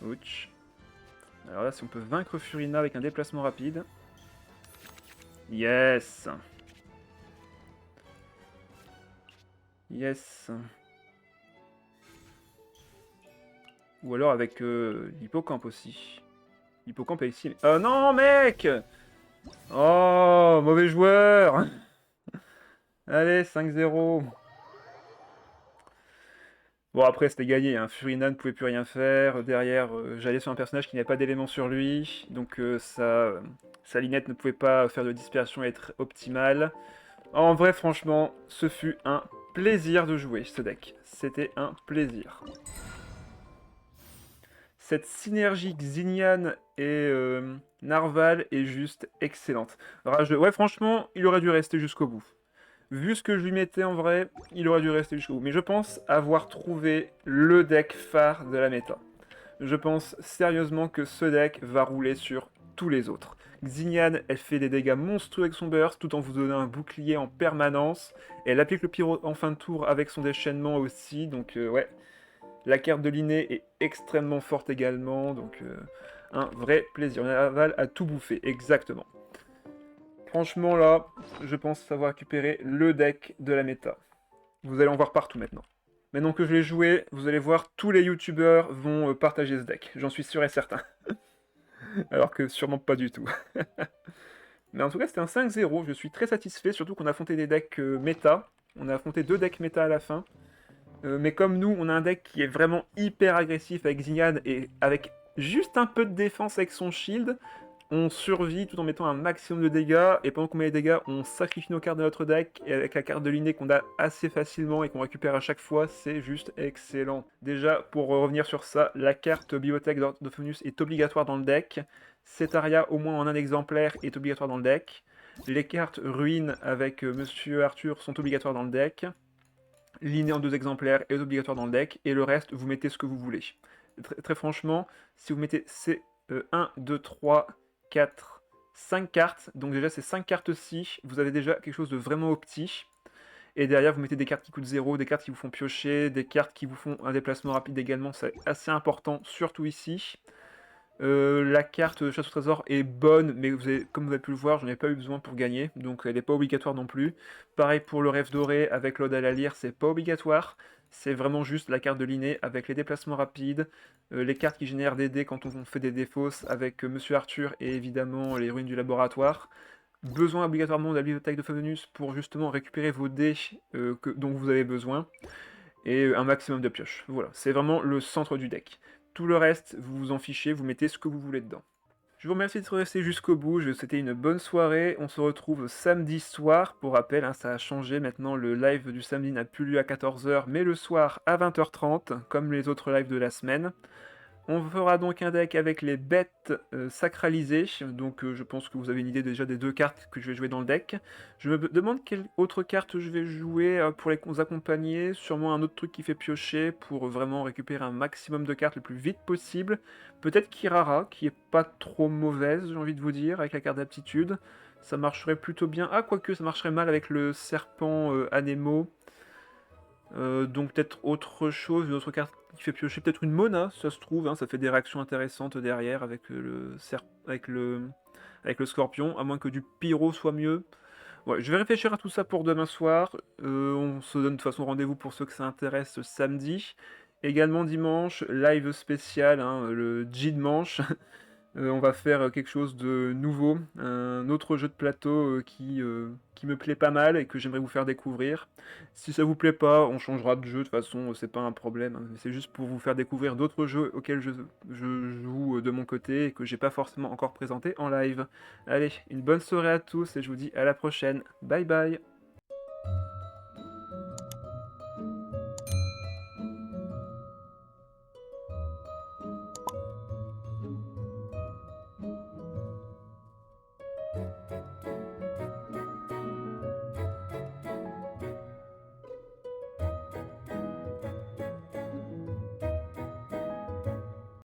Ouch. Alors là, si on peut vaincre Furina avec un déplacement rapide. Yes. Yes. Ou alors avec l'hippocampe aussi. L'hippocampe est ici. Oh non, mec! Oh, mauvais joueur! Allez, 5-0. Bon, après, c'était gagné. Hein. Furina ne pouvait plus rien faire. Derrière, j'allais sur un personnage qui n'avait pas d'éléments sur lui. Donc, sa lignette ne pouvait pas faire de dispersion et être optimale. En vrai, franchement, ce fut un plaisir de jouer ce deck. C'était un plaisir. Cette synergie Xinian et Narval est juste excellente. Rageux. Ouais, franchement, il aurait dû rester jusqu'au bout. Vu ce que je lui mettais en vrai, il aurait dû rester jusqu'au bout. Mais je pense avoir trouvé le deck phare de la méta. Je pense sérieusement que ce deck va rouler sur tous les autres. Xinian, elle fait des dégâts monstrueux avec son burst, tout en vous donnant un bouclier en permanence. Elle applique le pyro en fin de tour avec son déchaînement aussi, donc ouais. La carte de Linné est extrêmement forte également, donc un vrai plaisir. Naval a tout bouffé, exactement. Franchement là, je pense avoir récupéré le deck de la méta. Vous allez en voir partout maintenant. Maintenant que je l'ai joué, vous allez voir, tous les youtubeurs vont partager ce deck. J'en suis sûr et certain. Alors que sûrement pas du tout. Mais en tout cas, c'était un 5-0. Je suis très satisfait, surtout qu'on a affronté des decks méta. On a affronté 2 decks méta à la fin. Mais comme nous, on a un deck qui est vraiment hyper agressif avec Xinian et avec juste un peu de défense avec son shield, on survit tout en mettant un maximum de dégâts, et pendant qu'on met les dégâts, on sacrifie nos cartes de notre deck, et avec la carte de Linné qu'on a assez facilement et qu'on récupère à chaque fois, c'est juste excellent. Déjà, pour revenir sur ça, la carte Bibliothèque d'Orpheus est obligatoire dans le deck, Cetaria, au moins en un exemplaire, est obligatoire dans le deck, les cartes Ruine avec Monsieur Arthur sont obligatoires dans le deck, Linné en 2 exemplaires est obligatoire dans le deck, et le reste, vous mettez ce que vous voulez. Très franchement, si vous mettez 1, 2, 3, 4, 5 cartes, donc déjà ces 5 cartes-ci, vous avez déjà quelque chose de vraiment opti. Et derrière, vous mettez des cartes qui coûtent 0, des cartes qui vous font piocher, des cartes qui vous font un déplacement rapide également, c'est assez important, surtout ici. La carte chasse au trésor est bonne, mais comme vous avez pu le voir, j'en ai pas eu besoin pour gagner, donc elle n'est pas obligatoire non plus. Pareil pour le rêve doré avec l'Ode à la lyre, c'est pas obligatoire. C'est vraiment juste la carte de Linné avec les déplacements rapides, les cartes qui génèrent des dés quand on fait des défausses avec Monsieur Arthur et évidemment les ruines du laboratoire. Besoin obligatoirement de la bibliothèque de Favonus pour justement récupérer vos dés dont vous avez besoin et un maximum de pioches. Voilà, c'est vraiment le centre du deck. Tout le reste, vous vous en fichez, vous mettez ce que vous voulez dedans. Je vous remercie d'être resté jusqu'au bout, c'était une bonne soirée. On se retrouve samedi soir. Pour rappel, hein, ça a changé maintenant, le live du samedi n'a plus lieu à 14 h, mais le soir à 20 h 30, comme les autres lives de la semaine. On fera donc un deck avec les bêtes sacralisées, donc je pense que vous avez une idée déjà des 2 cartes que je vais jouer dans le deck. Je me demande quelle autre carte je vais jouer pour les accompagner, sûrement un autre truc qui fait piocher pour vraiment récupérer un maximum de cartes le plus vite possible. Peut-être Kirara, qui est pas trop mauvaise, j'ai envie de vous dire, avec la carte d'aptitude. Ça marcherait plutôt bien. Ah, quoique ça marcherait mal avec le serpent Anemo. Donc peut-être autre chose, une autre carte qui fait piocher, peut-être une Mona, ça se trouve, hein, ça fait des réactions intéressantes derrière avec avec le scorpion, à moins que du pyro soit mieux. Ouais, je vais réfléchir à tout ça pour demain soir. On se donne de toute façon rendez-vous pour ceux que ça intéresse samedi. Également dimanche, live spécial, hein, le G-Dimanche. On va faire quelque chose de nouveau, un autre jeu de plateau qui me plaît pas mal et que j'aimerais vous faire découvrir. Si ça vous plaît pas, on changera de jeu, de toute façon, c'est pas un problème, hein, mais c'est juste pour vous faire découvrir d'autres jeux auxquels je joue de mon côté et que j'ai pas forcément encore présenté en live. Allez, une bonne soirée à tous et je vous dis à la prochaine. Bye bye!